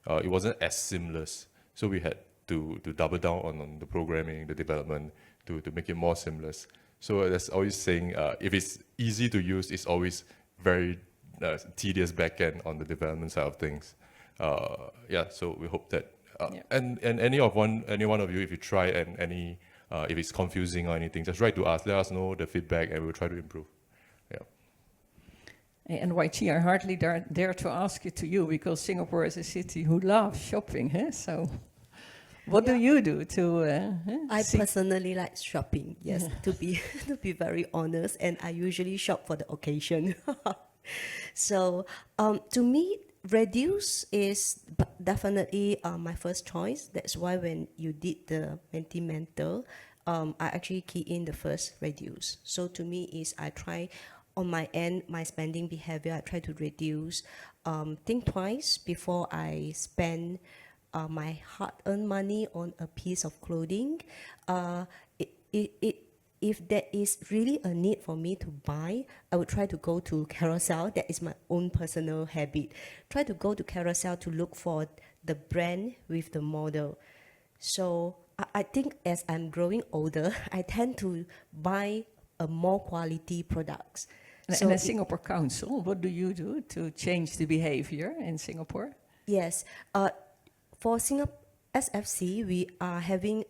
It wasn't as seamless. So we had to double down on the programming, the development, to make it more seamless. So that's always saying, if it's easy to use, it's always very tedious backend on the development side of things. Yeah, so we hope that, and any one of you, if you try and if it's confusing or anything, just write to us, let us know the feedback, and we'll try to improve. Yeah. And Chyi, I hardly dare to ask it to you, because Singapore is a city who loves shopping, huh? So what do you do to I personally like shopping, yes, to be very honest, and I usually shop for the occasion. So to me, reduce is definitely my first choice. That's why when you did the Mentimental, I actually key in the first reduce. So to me is I try on my end, my spending behavior, I try to reduce, think twice before I spend my hard-earned money on a piece of clothing. If there is really a need for me to buy, I would try to go to Carousell. That is my own personal habit. Try to go to Carousell to look for the brand with the model. So I think as I'm growing older, I tend to buy a more quality products. And as Singapore Council, what do you do to change the behavior in Singapore? Yes, for Singapore SFC, we are having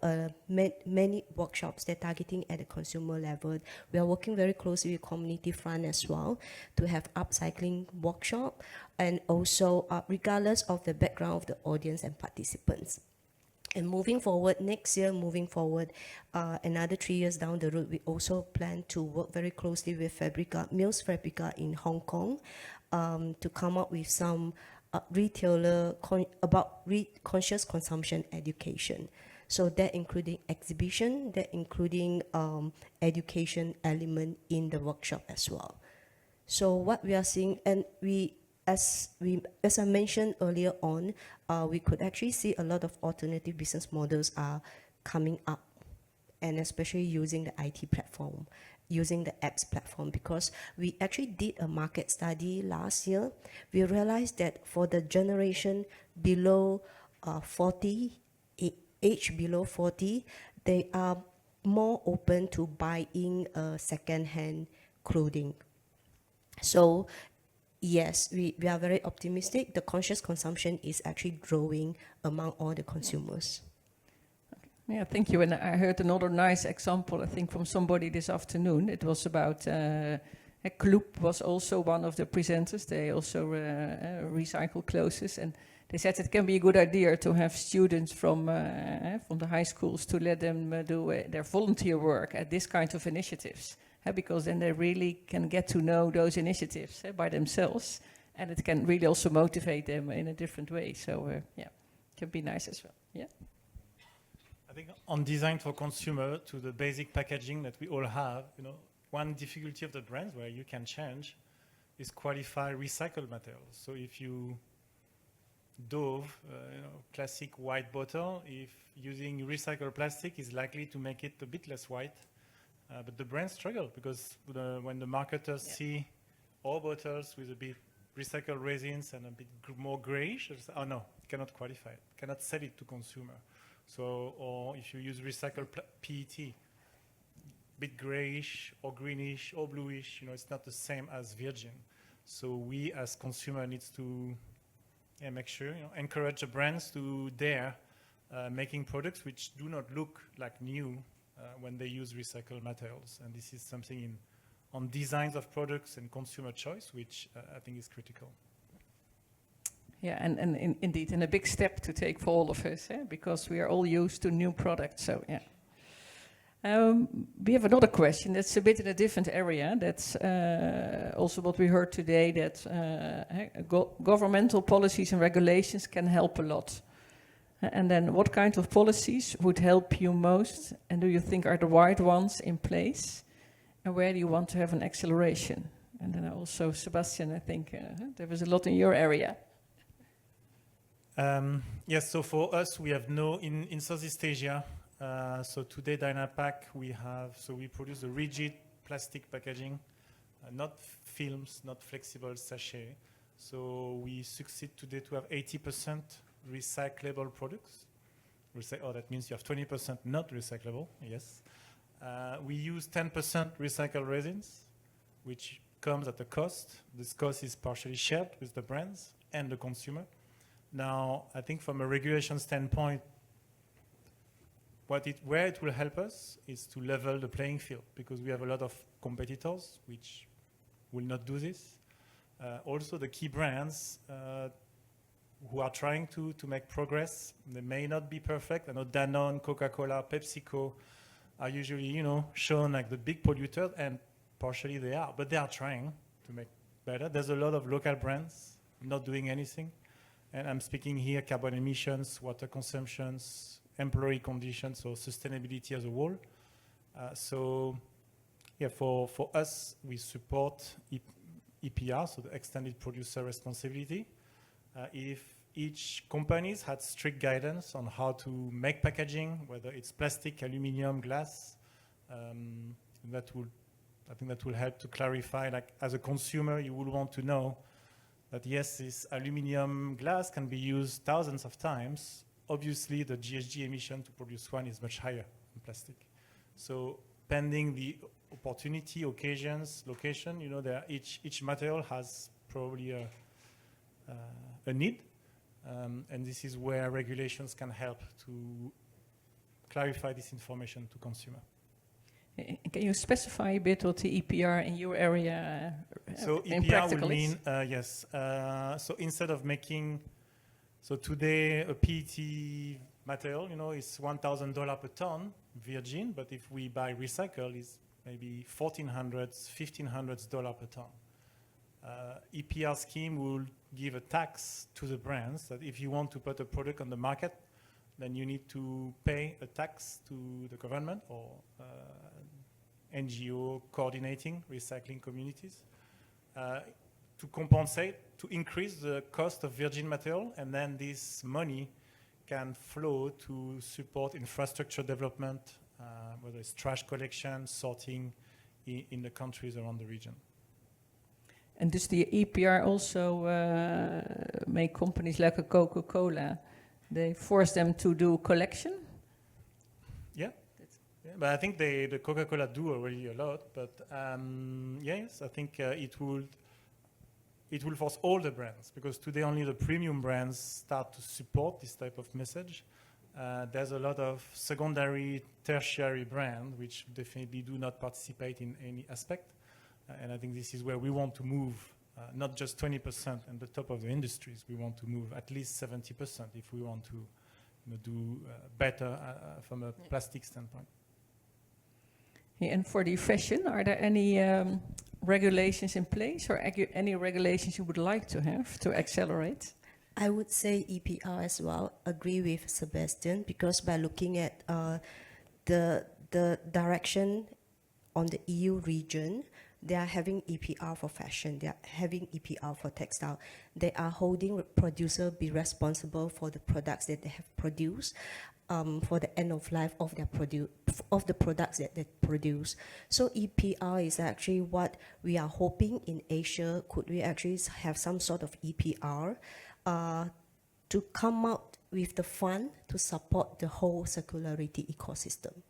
many workshops that are targeting at the consumer level. We are working very closely with community front as well to have upcycling workshop, and also regardless of the background of the audience and participants. And moving forward, next year, another 3 years down the road, we also plan to work very closely with Mills Fabrica in Hong Kong to come up with some retailer about conscious consumption education. So that including exhibition, that including education element in the workshop as well. So what we are seeing, and as I mentioned earlier on, we could actually see a lot of alternative business models are coming up, and especially using the IT platform, using the apps platform, because we actually did a market study last year. We realized that for the generation below 40, age below 40, they are more open to buying second-hand clothing. So yes, we are very optimistic. The conscious consumption is actually growing among all the consumers. Yeah, thank you. And I heard another nice example, I think, from somebody this afternoon. It was about Kloop was also one of the presenters. They also recycle clothes, and they said it can be a good idea to have students from the high schools to let them do their volunteer work at this kind of initiatives, because then they really can get to know those initiatives by themselves, and it can really also motivate them in a different way. So yeah, it can be nice as well. Yeah. I think on design for consumer, to the basic packaging that we all have, one difficulty of the brands where you can change is qualify recycled materials. So if you Dove, classic white bottle, if using recycled plastic is likely to make it a bit less white, but the brands struggle because when the marketers see all bottles with a bit recycled resins and a bit more grayish, oh no, cannot qualify it, cannot sell it to consumer. So, or if you use recycled PET, bit grayish or greenish or bluish, it's not the same as virgin. So we as consumer needs to make sure, encourage the brands to dare making products which do not look like new when they use recycled materials. And this is something on designs of products and consumer choice, which I think is critical. Yeah, and indeed, and a big step to take for all of us, because we are all used to new products. So yeah. We have another question that's a bit in a different area. That's also what we heard today, that governmental policies and regulations can help a lot. And then what kind of policies would help you most? And do you think are the right ones in place? And where do you want to have an acceleration? And then also, Sebastien, I think there was a lot in your area. Yes, so for us, we have in Southeast Asia, so today Dynapack, we produce a rigid plastic packaging, not films, not flexible sachet. So we succeed today to have 80% recyclable products. That means you have 20% not recyclable, yes. We use 10% recycled resins, which comes at a cost. This cost is partially shared with the brands and the consumer. Now, I think from a regulation standpoint, where it will help us is to level the playing field, because we have a lot of competitors which will not do this. Also, the key brands who are trying to make progress, they may not be perfect. I know Danone, Coca-Cola, PepsiCo are usually, shown like the big polluter, and partially they are, but they are trying to make better. There's a lot of local brands not doing anything. And I'm speaking here carbon emissions, water consumptions, employee conditions, or sustainability as a whole. For us, we support EPR, so the extended producer responsibility. If each companies had strict guidance on how to make packaging, whether it's plastic, aluminum, glass, I think that will help to clarify, like as a consumer, you would want to know that yes, this aluminum glass can be used thousands of times. Obviously, the GHG emission to produce one is much higher than plastic. So pending the opportunity, occasions, location, each material has probably a need. And this is where regulations can help to clarify this information to consumer. Can you specify a bit what the EPR in your area in EPR practical will mean, is? yes. So instead of making, so today a PET material, is $1,000 per ton virgin, but if we buy recycle, it's maybe $1,400, $1,500 per ton. EPR scheme will give a tax to the brands that if you want to put a product on the market, then you need to pay a tax to the government or NGO coordinating recycling communities to compensate, to increase the cost of virgin material, and then this money can flow to support infrastructure development, whether it's trash collection, sorting in the countries around the region. And does the EPR also make companies like a Coca-Cola, they force them to do collection? Yeah, but I think the Coca-Cola do already a lot. But yes, I think it will force all the brands, because today only the premium brands start to support this type of message. There's a lot of secondary, tertiary brands which definitely do not participate in any aspect. And I think this is where we want to move, not just 20% and the top of the industries. We want to move at least 70% if we want to do better from a plastic standpoint. Yeah, and for the fashion, are there any regulations in place, or any regulations you would like to have to accelerate? I would say EPR as well. Agree with Sebastien, because by looking at the direction on the EU region, they are having EPR for fashion, they are having EPR for textile. They are holding producer be responsible for the products that they have produced, for the end of life of their of the products that they produce. So EPR is actually what we are hoping in Asia. Could we actually have some sort of EPR to come out with the fund to support the whole circularity ecosystem?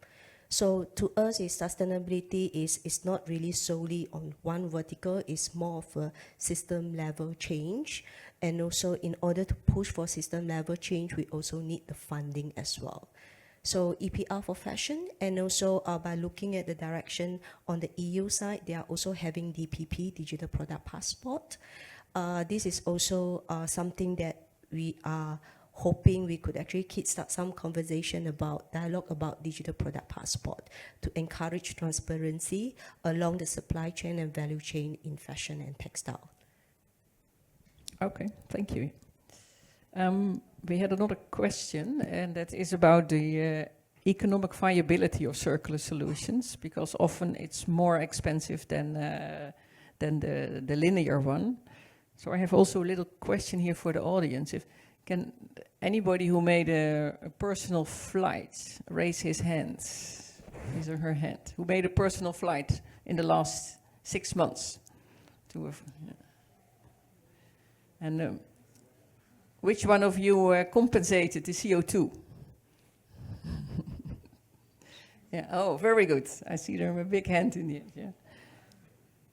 So to us, sustainability is not really solely on one vertical, it's more of a system level change. And also in order to push for system level change, we also need the funding as well. So EPR for fashion, and also by looking at the direction on the EU side, they are also having DPP, Digital Product Passport. This is also something that we are hoping we could actually kickstart some conversation about dialogue about digital product passport to encourage transparency along the supply chain and value chain in fashion and textile. Okay, thank you. We had another question, and that is about the economic viability of circular solutions, because often it's more expensive than the linear one. So I have also a little question here for the audience. If can anybody who made a personal flight raise his hand, his or her hand, who made a personal flight in the last 6 months? And which one of you compensated the CO2? Yeah. Oh, very good. I see there a big hand in the end. Yeah.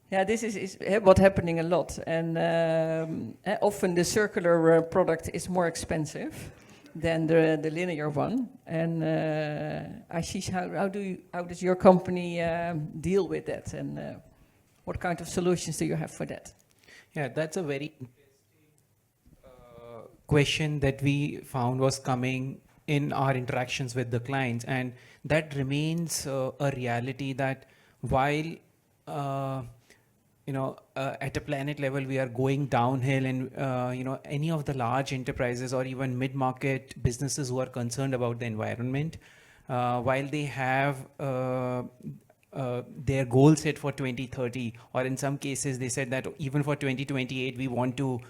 Yeah, this is what's happening a lot, and often the circular product is more expensive than the linear one. And Ashish, how does your company deal with that, and what kind of solutions do you have for that? Yeah, that's a very question that we found was coming in our interactions with the clients, and that remains a reality that while at a planet level we are going downhill, and any of the large enterprises or even mid-market businesses who are concerned about the environment, while they have their goal set for 2030, or in some cases they said that even for 2028 we want to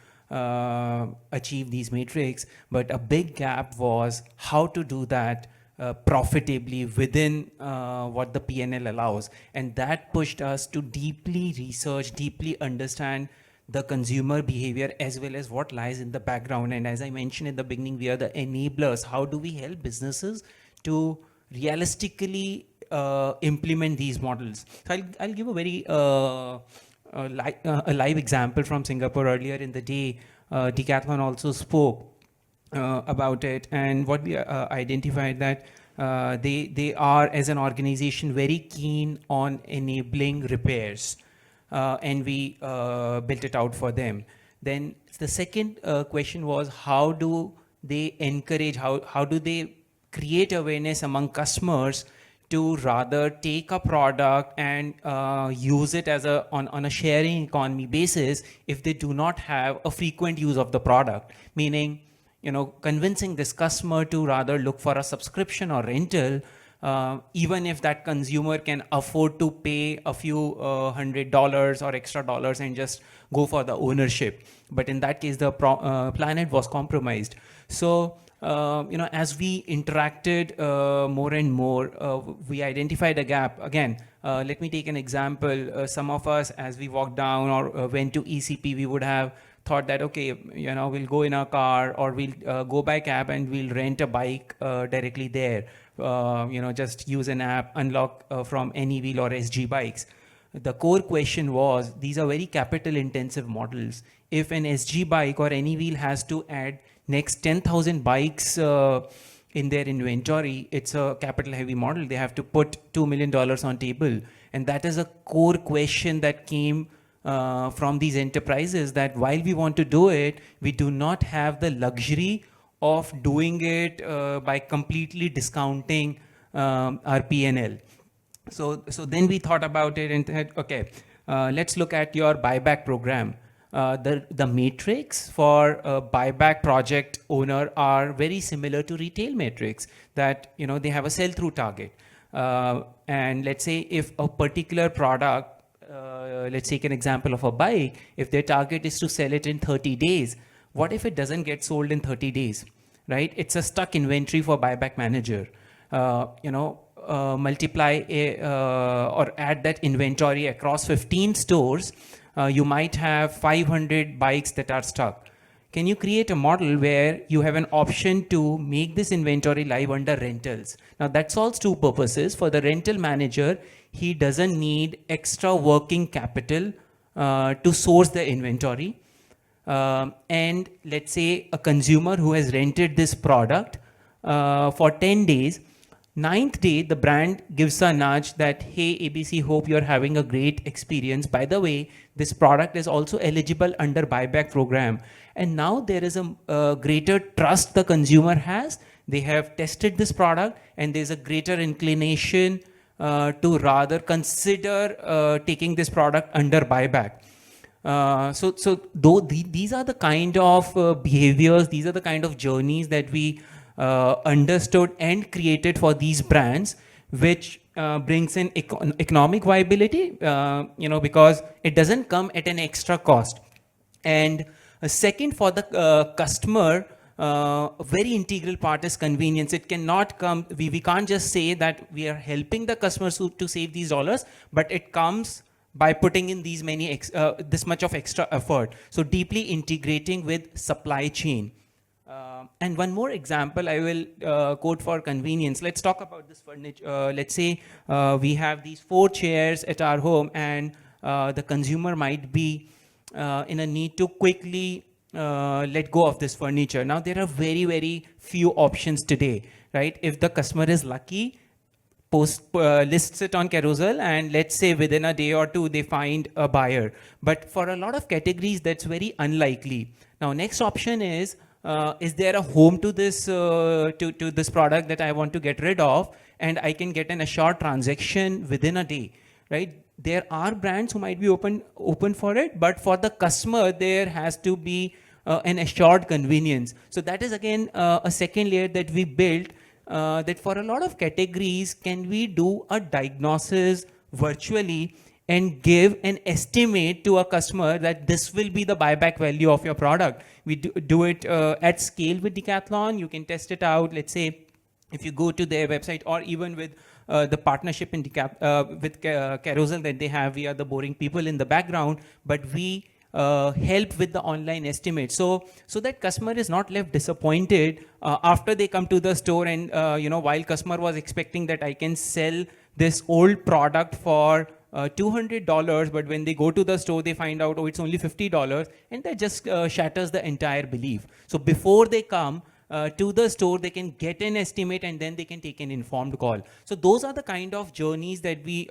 achieve these metrics, but a big gap was how to do that profitably within what the P&L allows. And that pushed us to deeply research, deeply understand the consumer behavior as well as what lies in the background. And as I mentioned in the beginning, we are the enablers. How do we help businesses to realistically implement these models? So I'll give a very a live example from Singapore. Earlier in the day, Decathlon also spoke about it, and what we identified that they are as an organization very keen on enabling repairs, and we built it out for them. Then the second question was, how do they encourage, how do they create awareness among customers to rather take a product and use it as on a sharing economy basis if they do not have a frequent use of the product, meaning convincing this customer to rather look for a subscription or rental, even if that consumer can afford to pay a few $100 or extra dollars and just go for the ownership. But in that case, the planet was compromised. So, as we interacted more and more, we identified a gap. Again, let me take an example. Some of us, as we walked down or went to ECP, we would have thought that, okay, we'll go in our car or we'll go by cab and we'll rent a bike directly there. Just use an app, unlock from any wheel or SG bikes. The core question was, these are very capital intensive models. If an SG bike or any wheel has to add next 10,000 bikes in their inventory, it's a capital heavy model. They have to put $2 million on table. And that is a core question that came from these enterprises, that while we want to do it, we do not have the luxury of doing it by completely discounting our P&L. So then we thought about it and said, okay, let's look at your buyback program. The metrics for a buyback project owner are very similar to retail metrics, that they have a sell-through target. And let's say if a particular product, let's take an example of a bike, if their target is to sell it in 30 days, what if it doesn't get sold in 30 days, right? It's a stuck inventory for buyback manager. Multiply or add that inventory across 15 stores, you might have 500 bikes that are stuck. Can you create a model where you have an option to make this inventory live under rentals? Now that solves two purposes. For the rental manager, he doesn't need extra working capital to source the inventory. And let's say a consumer who has rented this product for 10 days, Ninth day, the brand gives a nudge that, hey, ABC, hope you're having a great experience. By the way, this product is also eligible under buyback program. And now there is a greater trust the consumer has. They have tested this product and there's a greater inclination to rather consider taking this product under buyback. These are the kind of behaviors, these are the kind of journeys that we understood and created for these brands, which brings in economic viability, because it doesn't come at an extra cost. And second, for the customer, a very integral part is convenience. It cannot come, we can't just say that we are helping the customers to save these dollars, but it comes by putting in these this much of extra effort. So deeply integrating with supply chain. And one more example I will quote for convenience. Let's talk about this furniture. Let's say we have these 4 chairs at our home, and the consumer might be in a need to quickly let go of this furniture. Now there are very, very few options today, right? If the customer is lucky, lists it on Carousell, and let's say within a day or 2 they find a buyer. But for a lot of categories, that's very unlikely. Now next option is there a home to this to this product that I want to get rid of, and I can get an assured transaction within a day, right? There are brands who might be open for it, but for the customer there has to be an assured convenience. So that is again a second layer that we built, that for a lot of categories, can we do a diagnosis virtually and give an estimate to a customer that this will be the buyback value of your product. We do it at scale with Decathlon. You can test it out. Let's say if you go to their website, or even with the partnership with Carousell that they have, we are the boring people in the background, but we help with the online estimate. So that customer is not left disappointed after they come to the store, and while customer was expecting that I can sell this old product for $200, but when they go to the store, they find out, oh, it's only $50, and that just shatters the entire belief. So before they come to the store, they can get an estimate, and then they can take an informed call. So those are the kind of journeys that we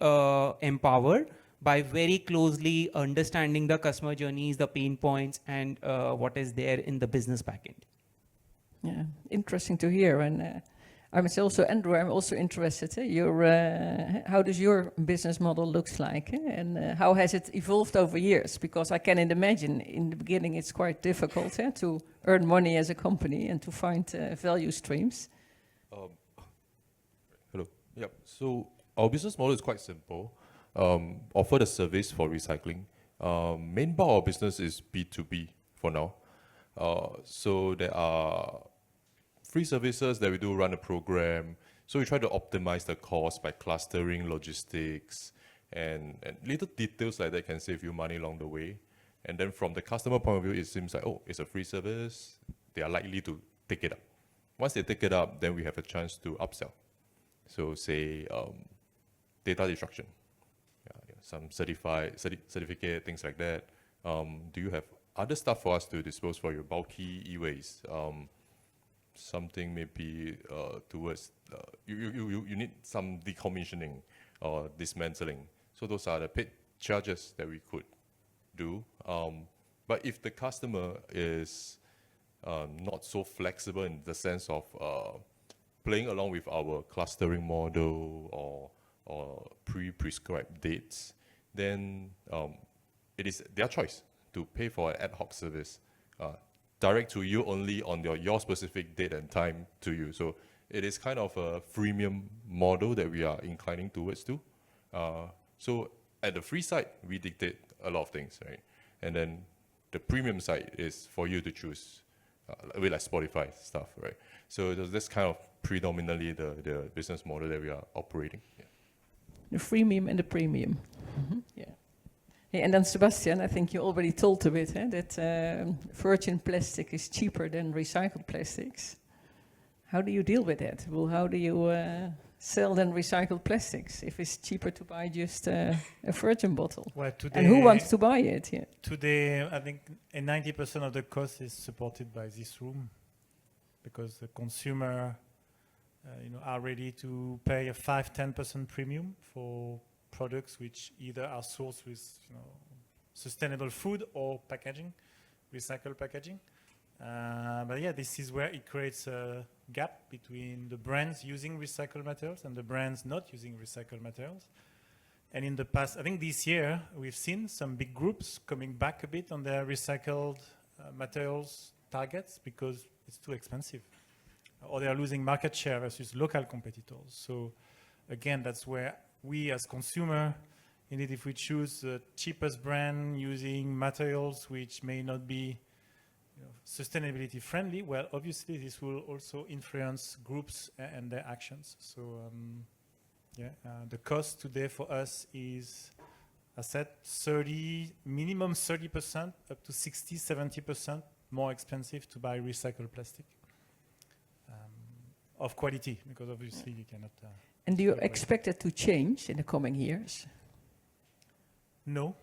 empower by very closely understanding the customer journeys, the pain points, and what is there in the business backend. Yeah, interesting to hear. And I'm also interested. How does your business model looks like, and how has it evolved over years? Because I can imagine in the beginning it's quite difficult to earn money as a company and to find value streams. Hello. Yep. So our business model is quite simple. Offer the service for recycling. Main part of our business is B2B for now. So there are free services that we do run a program. So we try to optimize the cost by clustering logistics, and little details like that can save you money along the way. And then from the customer point of view, it seems like, oh, it's a free service. They are likely to take it up. Once they take it up, then we have a chance to upsell. So say data destruction. Some certificate, things like that. Do you have other stuff for us to dispose for your bulky e-waste? Something maybe towards, you need some decommissioning or dismantling. So those are the paid charges that we could do. But if the customer is not so flexible in the sense of playing along with our clustering model or pre-prescribed dates, then it is their choice to pay for an ad hoc service, direct to you only on your specific date and time to you. So it is kind of a freemium model that we are inclining towards too. So at the free side, we dictate a lot of things, right? And then the premium side is for you to choose, a bit like Spotify stuff, right? So that's kind of predominantly the business model that we are operating. Yeah. The freemium and the premium. Mm-hmm. Yeah. Hey, and then Sebastien, I think you already told a bit that virgin plastic is cheaper than recycled plastics. How do you deal with that? Well, how do you sell then recycled plastics if it's cheaper to buy just a virgin bottle? Well, today, and who wants to buy it? Yeah. Today, I think 90% of the cost is supported by this room, because the consumer are ready to pay a 5-10% premium for products which either are sourced with sustainable food or packaging, recycled packaging. But yeah, this is where it creates a gap between the brands using recycled materials and the brands not using recycled materials. And in the past, I think this year, we've seen some big groups coming back a bit on their recycled materials targets because it's too expensive. Or they are losing market share versus local competitors. So again, that's where we as consumer, indeed, if we choose the cheapest brand using materials which may not be sustainability friendly, well, obviously this will also influence groups and their actions. So the cost today for us is, I said, minimum 30%, up to 60-70% more expensive to buy recycled plastic. Of quality, because obviously you cannot. And do you expect it to change in the coming years? No,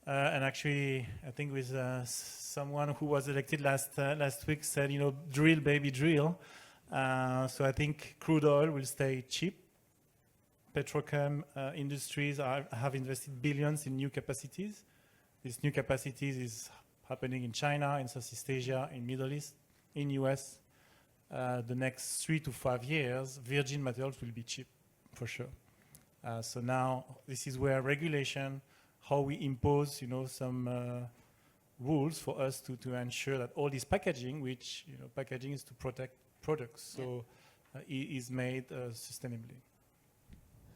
and actually, I think with someone who was elected last week said, drill, baby, drill. So I think crude oil will stay cheap. Petrochem industries have invested billions in new capacities. These new capacities is happening in China, in Southeast Asia, in Middle East, in US. The next 3 to 5 years, virgin materials will be cheap, for sure. So now this is where regulation, how we impose, some rules for us to ensure that all this packaging, which packaging is to protect products, so is made sustainably.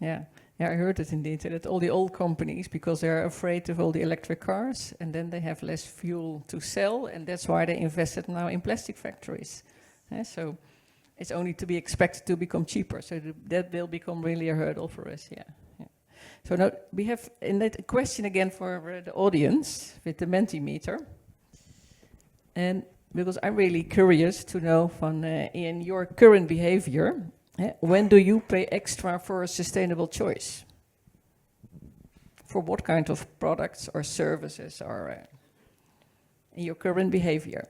Yeah, I heard it indeed, that all the old companies, because they're afraid of all the electric cars, and then they have less fuel to sell, and that's why they invested now in plastic factories. So it's only to be expected to become cheaper. So that will become really a hurdle for us. Yeah. So now we have a question again for the audience with the Mentimeter. And because I'm really curious to know from in your current behavior, when do you pay extra for a sustainable choice? For what kind of products or services are in your current behavior?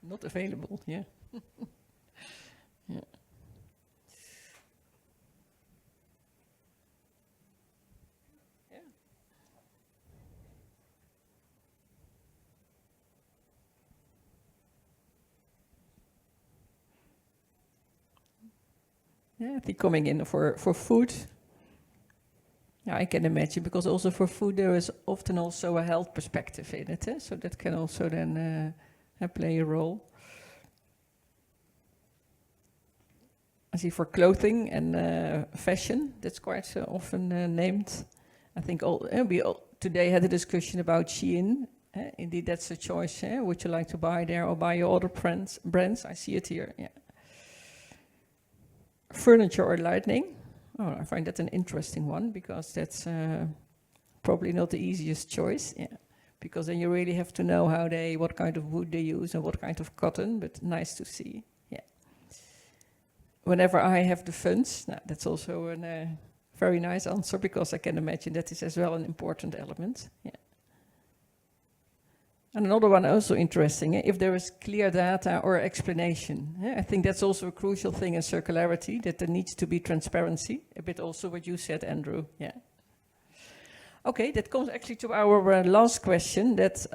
Not available, yeah. Yeah. Yeah, I think coming in for food, yeah, I can imagine, because also for food there is often also a health perspective in it, so that can also then play a role. I see for clothing and fashion, that's quite often named. I think we today had a discussion about Jain. Indeed, that's a choice. Would you like to buy there or buy your other brands? I see it here. Yeah. Furniture or lighting. Oh, I find that an interesting one, because that's probably not the easiest choice. Yeah. Because then you really have to know what kind of wood they use and what kind of cotton, but nice to see, yeah. Whenever I have the funds, that's also a very nice answer, because I can imagine that is as well an important element, yeah. And another one also interesting, if there is clear data or explanation. I think that's also a crucial thing in circularity, that there needs to be transparency, a bit also what you said, Andrew, yeah. Okay, that comes actually to our last question, that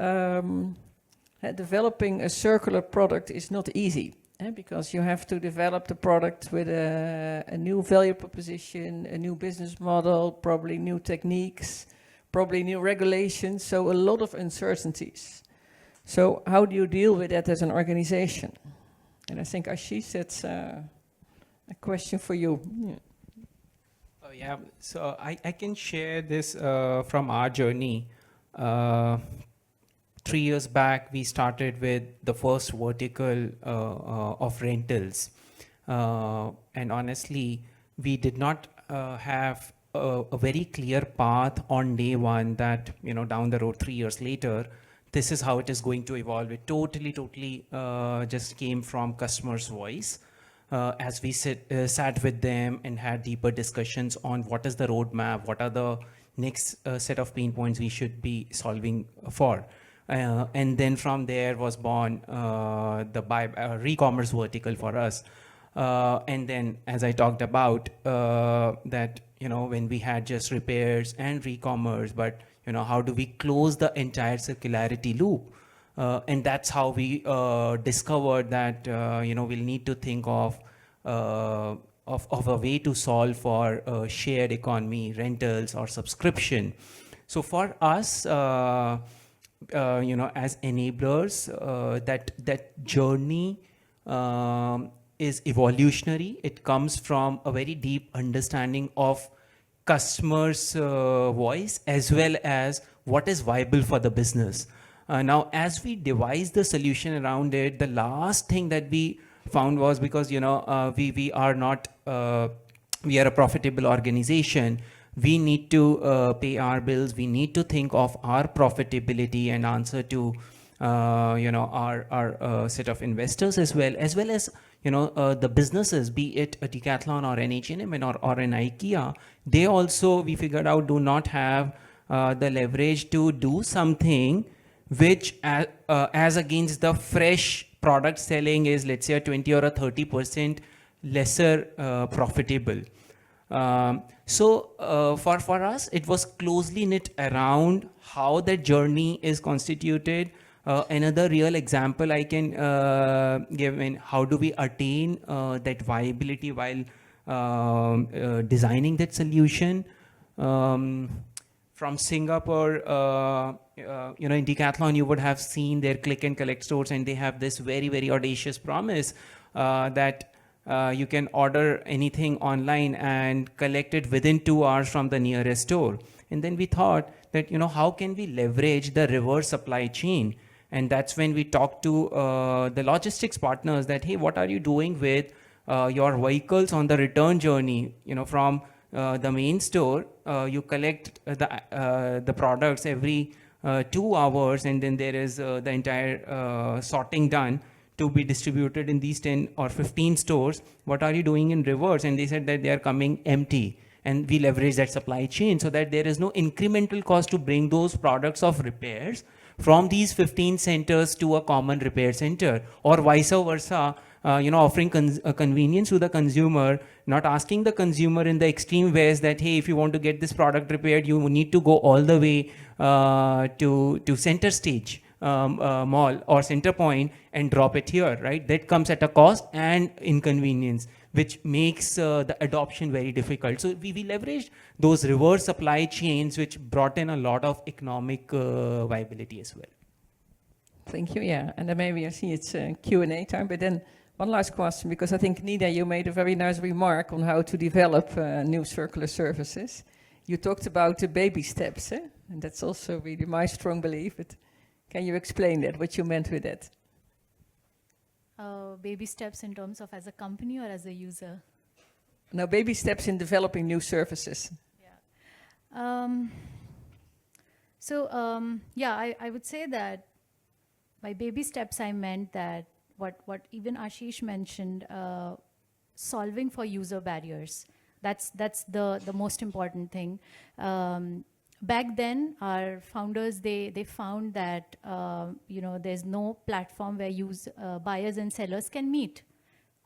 developing a circular product is not easy, because you have to develop the product with a new value proposition, a new business model, probably new techniques, probably new regulations, so a lot of uncertainties. So how do you deal with that as an organization? And I think, Ashish, that's a question for you. Yeah. Yeah, so I can share this from our journey. 3 years back, we started with the first vertical of rentals. And honestly, we did not have a very clear path on day one that, down the road 3 years later, this is how it is going to evolve. It totally just came from customer's voice. as we sat with them and had deeper discussions on what is the roadmap, what are the next set of pain points we should be solving for. And then from there was born the re-commerce vertical for us. And then, as I talked about, that, when we had just repairs and re-commerce, but, how do we close the entire circularity loop? And that's how we discovered that, we'll need to think of a way to solve for shared economy, rentals, or subscription. So for us, as enablers, that journey is evolutionary. It comes from a very deep understanding of customers' voice as well as what is viable for the business. Now, as we devised the solution around it, the last thing that we found was, because we are a profitable organization, we need to pay our bills, we need to think of our profitability and answer to our set of investors as well as the businesses, be it a Decathlon or an H&M or an IKEA. They also, we figured out, do not have the leverage to do something which as against the fresh product selling is, let's say, a 20 or a 30% lesser profitable. So for us, it was closely knit around how that journey is constituted. Another real example I can give in how do we attain that viability while designing that solution. From Singapore, in Decathlon, you would have seen their click and collect stores, and they have this very, very audacious promise that you can order anything online and collect it within 2 hours from the nearest store. And then we thought that, how can we leverage the reverse supply chain? And that's when we talked to the logistics partners that, hey, what are you doing with your vehicles on the return journey? From the main store, you collect the products every 2 hours, and then there is the entire sorting done to be distributed in these 10 or 15 stores. What are you doing in reverse? And they said that they are coming empty. And we leverage that supply chain so that there is no incremental cost to bring those products of repairs from these 15 centers to a common repair center, or vice versa, offering convenience to the consumer, not asking the consumer in the extreme ways that, hey, if you want to get this product repaired, you need to go all the way to center stage mall or center point and drop it here, right? That comes at a cost and inconvenience, which makes the adoption very difficult. So we leveraged those reverse supply chains, which brought in a lot of economic viability as well. Thank you, yeah. And then maybe I see it's Q&A time, but then one last question, because I think, Nida, you made a very nice remark on how to develop new circular services. You talked about the baby steps, and that's also really my strong belief, but can you explain that, what you meant with that? Baby steps in terms of as a company or as a user? No, baby steps in developing new services. Yeah. I would say that by baby steps, I meant that what even Ashish mentioned, solving for user barriers. That's the most important thing. Back then, our founders, they found that, there's no platform where buyers and sellers can meet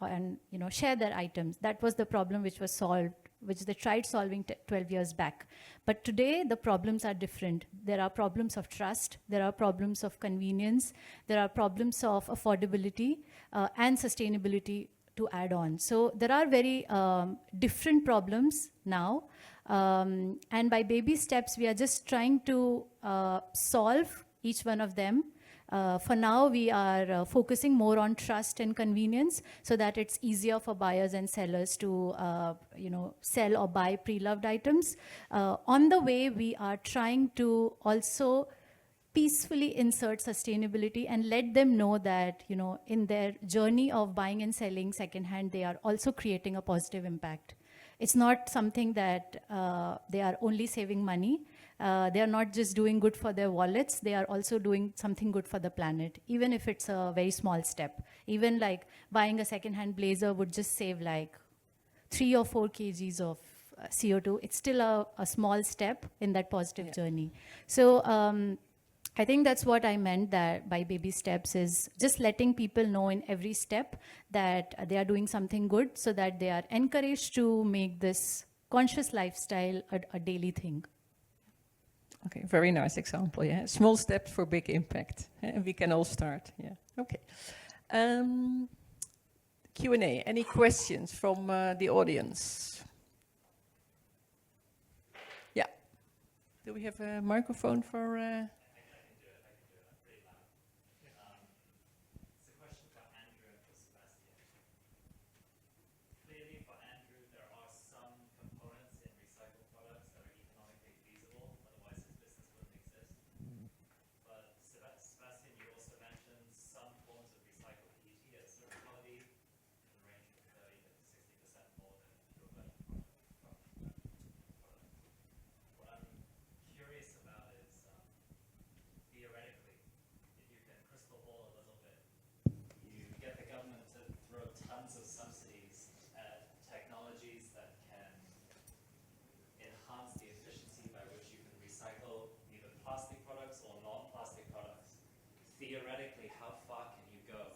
and, share their items. That was the problem which was solved, which they tried solving 12 years back. But today, the problems are different. There are problems of trust. There are problems of convenience. There are problems of affordability and sustainability to add on. So there are very different problems now. And by baby steps, we are just trying to solve each one of them. For now, we are focusing more on trust and convenience so that it's easier for buyers and sellers to sell or buy pre-loved items. On the way, we are trying to also peacefully insert sustainability and let them know that, in their journey of buying and selling secondhand, they are also creating a positive impact. It's not something that they are only saving money. They are not just doing good for their wallets, they are also doing something good for the planet, even if it's a very small step. Even like buying a second-hand blazer would just save like 3 or 4 kgs of CO2. It's still a small step in that positive journey. So I think that's what I meant that by baby steps is just letting people know in every step that they are doing something good so that they are encouraged to make this conscious lifestyle a daily thing. Okay, very nice example, yeah. Small steps for big impact. And we can all start, yeah. Okay. Q&A, any questions from the audience? Yeah. Do we have a microphone for... Theoretically, how far can you go?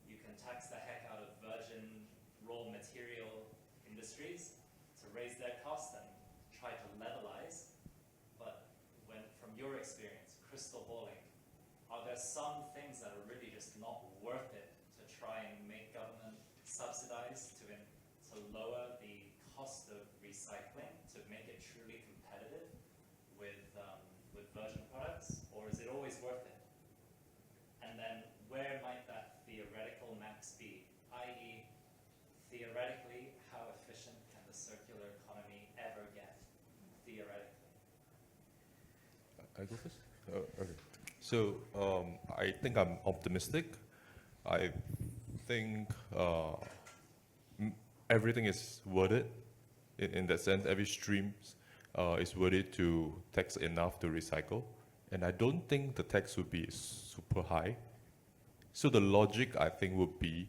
You can tax the heck out of virgin raw material industries to raise their cost and try to levelize. But when, from your experience, crystal balling, are there some things that are really just not worth it to try and make government subsidize to lower the cost of recycling to make it truly competitive with virgin products, or is it always worth it? And then where might that theoretical max be? I.e., theoretically, how efficient can the circular economy ever get? Theoretically. I go first? Okay. So I think I'm optimistic. I think everything is worth it. In that sense, every stream is worth it to tax enough to recycle. And I don't think the tax would be super high. So the logic, I think, would be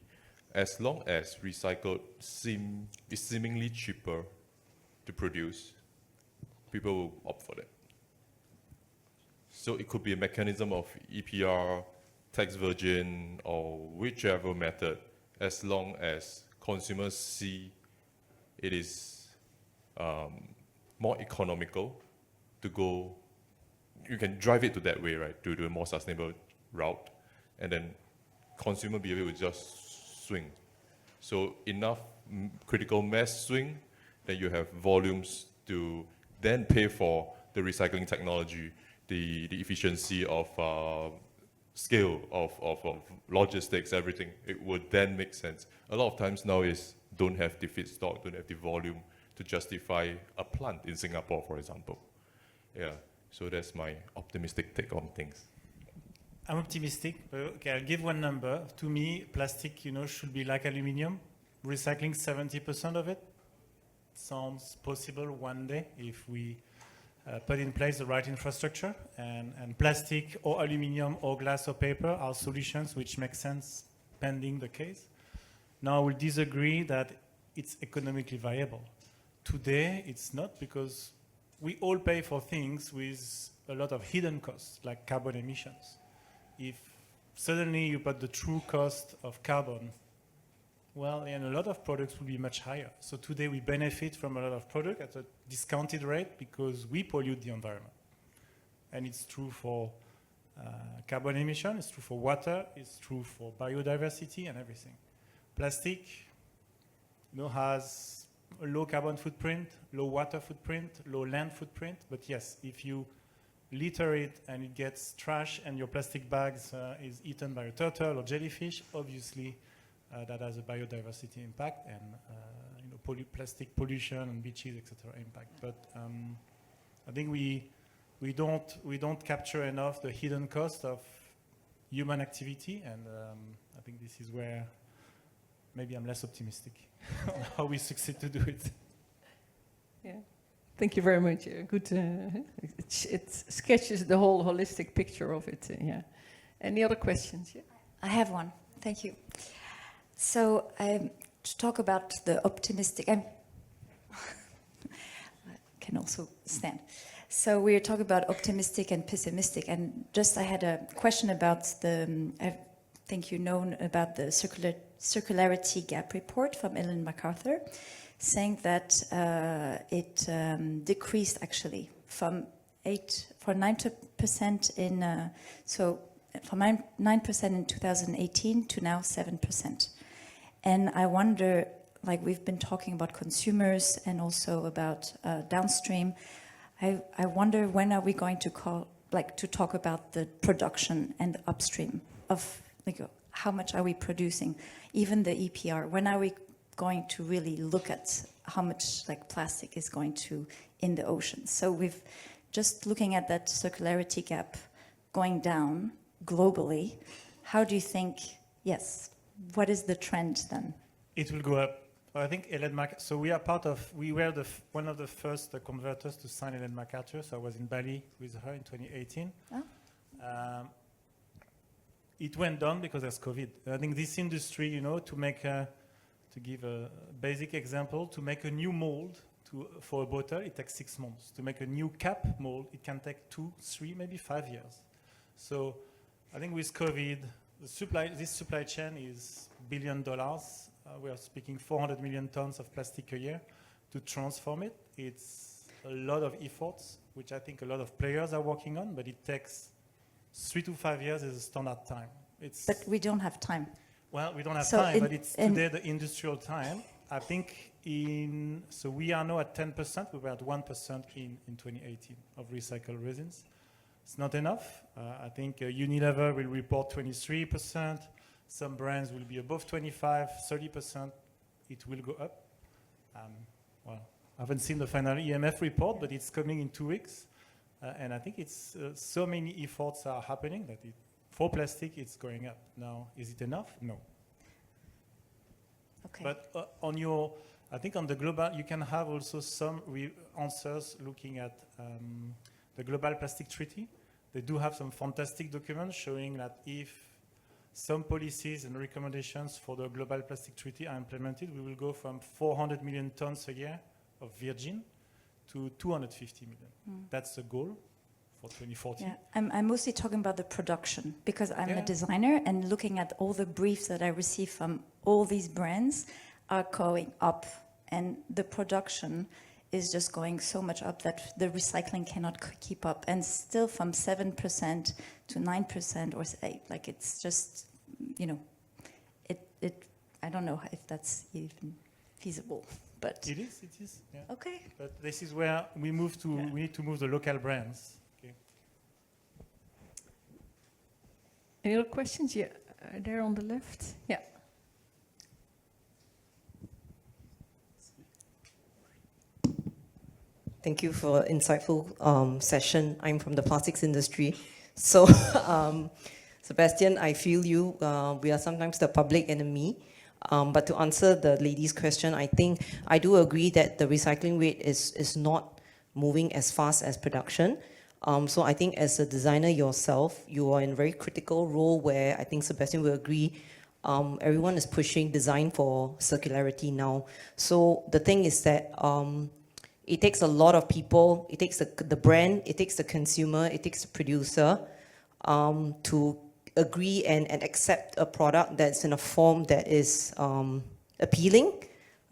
as long as recycled is seemingly cheaper to produce, people will opt for that. So it could be a mechanism of EPR, tax virgin, or whichever method, as long as consumers see it is more economical to go. You can drive it to that way, right, to do a more sustainable route, and then consumer behavior will just swing. So enough critical mass swing, then you have volumes to then pay for the recycling technology, the efficiency of scale of logistics, everything. It would then make sense. A lot of times now is don't have the feedstock, don't have the volume to justify a plant in Singapore, for example. Yeah. So that's my optimistic take on things. I'm optimistic. Okay, I'll give one number. To me, plastic, should be like aluminium. Recycling 70% of it sounds possible one day if we put in place the right infrastructure. And plastic or aluminium or glass or paper are solutions which make sense pending the case. Now, I will disagree that it's economically viable. Today, it's not, because we all pay for things with a lot of hidden costs, like carbon emissions. If suddenly you put the true cost of carbon, well, and a lot of products will be much higher. So today we benefit from a lot of product at a discounted rate because we pollute the environment. And it's true for carbon emission, it's true for water, it's true for biodiversity and everything. Plastic, has a low carbon footprint, low water footprint, low land footprint. But yes, if you litter it and it gets trash and your plastic bags is eaten by a turtle or jellyfish, obviously that has a biodiversity impact and plastic pollution on beaches, etc. impact. But I think we don't capture enough the hidden cost of human activity, and I think this is where maybe I'm less optimistic on how we succeed to do it. Yeah. Thank you very much. Good. It sketches the whole holistic picture of it. Yeah. Any other questions? Yeah. I have one. Thank you. So to talk about the optimistic, I can also stand. So we are talking about optimistic and pessimistic, and just I had a question about the. I think you know about the circularity gap report from Ellen MacArthur, saying that it decreased actually from 9% in from 9% in 2018 to now 7%. And I wonder, like we've been talking about consumers and also about downstream, I wonder when are we going to talk about the production and the upstream of how much are we producing, even the EPR. When are we going to really look at how much plastic is going to in the ocean? So we've just looking at that circularity gap going down globally. How do you think? Yes. What is the trend then? It will go up. I think Ellen MacArthur. So we are we were one of the first converters to sign Ellen MacArthur. So I was in Bali with her in 2018. Oh. It went down because there's COVID. I think this industry, to give a basic example, to make a new mold for a bottle, it takes 6 months. To make a new cap mold, it can take 2, 3, maybe 5 years. So I think with COVID, this supply chain is $1 billion. We are speaking 400 million tons of plastic a year. To transform it, it's a lot of efforts, which I think a lot of players are working on, but it takes 3 to 5 years is a standard time. But we don't have time. Well, we don't have time, but it's today the industrial time. I think so we are now at 10%. We were at 1% in 2018 of recycled resins. It's not enough. I think Unilever will report 23%. Some brands will be above 25, 30%. It will go up. Well, I haven't seen the final EMF report, but it's coming in 2 weeks. And I think it's so many efforts are happening that for plastic, it's going up. Now, is it enough? No. Okay. But I think on the global, you can have also some answers looking at the Global Plastic Treaty. They do have some fantastic documents showing that if some policies and recommendations for the Global Plastic Treaty are implemented, we will go from 400 million tons a year of virgin to 250 million. That's the goal for 2040. Yeah, I'm mostly talking about the production because I'm a designer, and looking at all the briefs that I receive from all these brands are going up, and the production is just going so much up that the recycling cannot keep up, and still from 7% to 9% or 8%, it's just, I don't know if that's even feasible. But it is. Yeah. Okay. But this is where we need to move the local brands. Okay. Any other questions? Yeah, there on the left. Yeah. Thank you for an insightful session. I'm from the plastics industry. So, Sebastien, I feel you. We are sometimes the public enemy. But to answer the lady's question, I think I do agree that the recycling rate is not moving as fast as production. So I think as a designer yourself, you are in a very critical role where I think Sebastien will agree. Everyone is pushing design for circularity now. So the thing is that it takes a lot of people. It takes the brand, it takes the consumer, it takes the producer to agree and accept a product that's in a form that is appealing,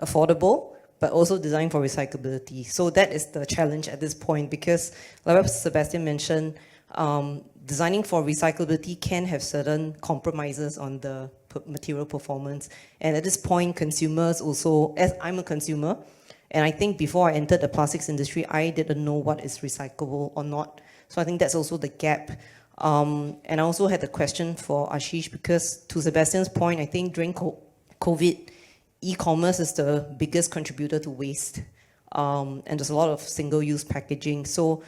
affordable, but also designed for recyclability. So that is the challenge at this point, because like Sebastien mentioned, designing for recyclability can have certain compromises on the material performance. And at this point, consumers also, as I'm a consumer, and I think before I entered the plastics industry, I didn't know what is recyclable or not. So I think that's also the gap. And I also had a question for Ashish, because to Sebastian's point, I think during COVID, e-commerce is the biggest contributor to waste. And there's a lot of single-use packaging. So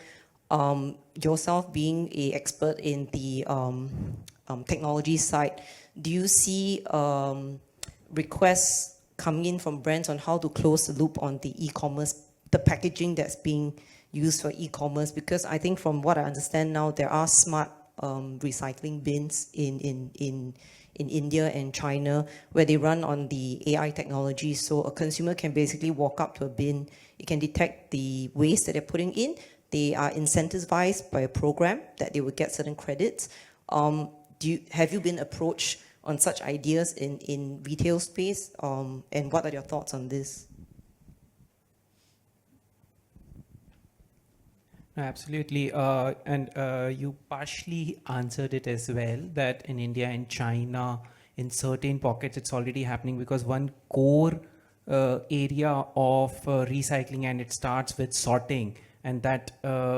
yourself being an expert in the technology side, do you see requests coming in from brands on how to close the loop on the e-commerce the packaging that's being used for e-commerce? Because I think from what I understand now, there are smart recycling bins in India and China where they run on the AI technology. So a consumer can basically walk up to a bin, it can detect the waste that they're putting in. They are incentivized by a program that they will get certain credits. Have you been approached on such ideas in retail space? And what are your thoughts on this? Absolutely, and you partially answered it as well, that in India and China, in certain pockets, it's already happening, because one core area of recycling, and it starts with sorting, and that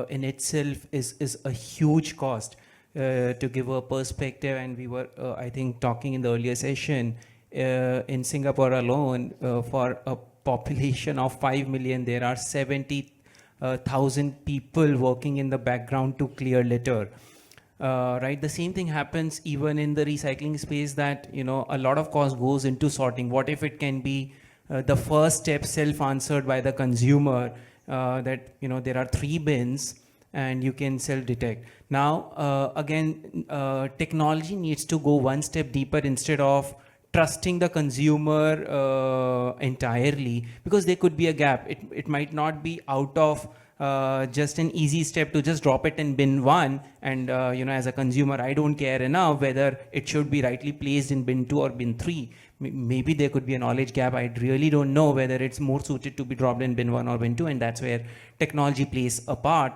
in itself is a huge cost. To give a perspective, and we were, I think, talking in the earlier session, in Singapore alone, for a population of 5 million, there are 70,000 people working in the background to clear litter. Right, the same thing happens even in the recycling space, that a lot of cost goes into sorting. What if it can be the first step self-answered by the consumer, that there are 3 bins and you can self-detect. Now, again, technology needs to go one step deeper instead of trusting the consumer entirely, because there could be a gap. It might not be out of just an easy step to just drop it in bin 1, and as a consumer, I don't care enough whether it should be rightly placed in bin 2 or bin 3. Maybe there could be a knowledge gap. I really don't know whether it's more suited to be dropped in bin 1 or bin 2, and that's where technology plays a part.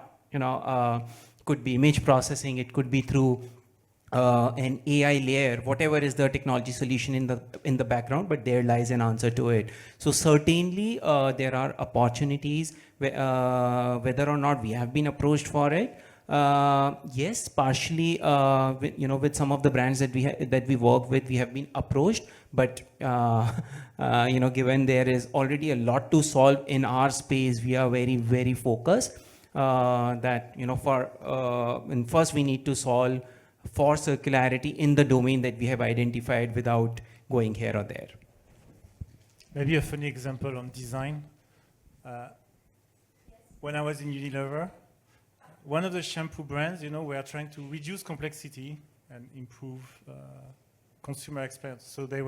Could be image processing, it could be through an AI layer, whatever is the technology solution in the background, but there lies an answer to it. So certainly there are opportunities, whether or not we have been approached for it. Yes, partially, with some of the brands that we work with, we have been approached, but given there is already a lot to solve in our space, we are very, very focused. That first we need to solve for circularity in the domain that we have identified without going here or there. Maybe a funny example on design. When I was in Unilever, one of the shampoo brands, we are trying to reduce complexity and improve consumer experience. So they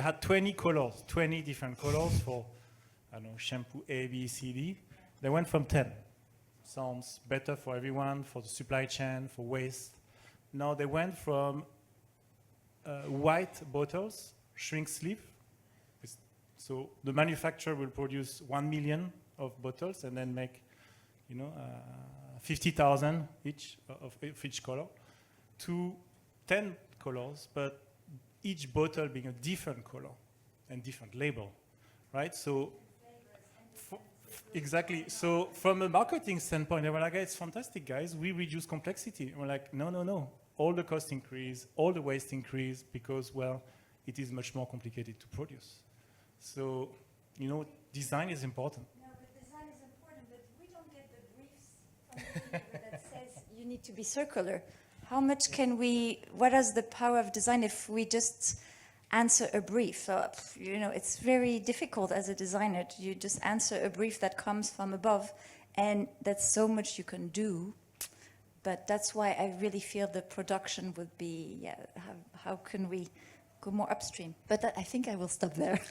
had 20 colors, 20 different colors for, shampoo A, B, C, D. They went from 10. Sounds better for everyone, for the supply chain, for waste. Now they went from white bottles, shrink sleeve. So the manufacturer will produce 1 million of bottles and then make, 50,000 each of each color, to 10 colors, but each bottle being a different color and different label, right? So. Exactly. So from a marketing standpoint, they were like, it's fantastic, guys. We reduce complexity. And we're like, no. All the cost increase, all the waste increase, because, it is much more complicated to produce. So, design is important. No, but design is important, but we don't get the briefs from the people that says you need to be circular. How much what is the power of design if we just answer a brief? So, it's very difficult as a designer. You just answer a brief that comes from above, and that's so much you can do. But that's why I really feel the production would be, how can we go more upstream? But I think I will stop there.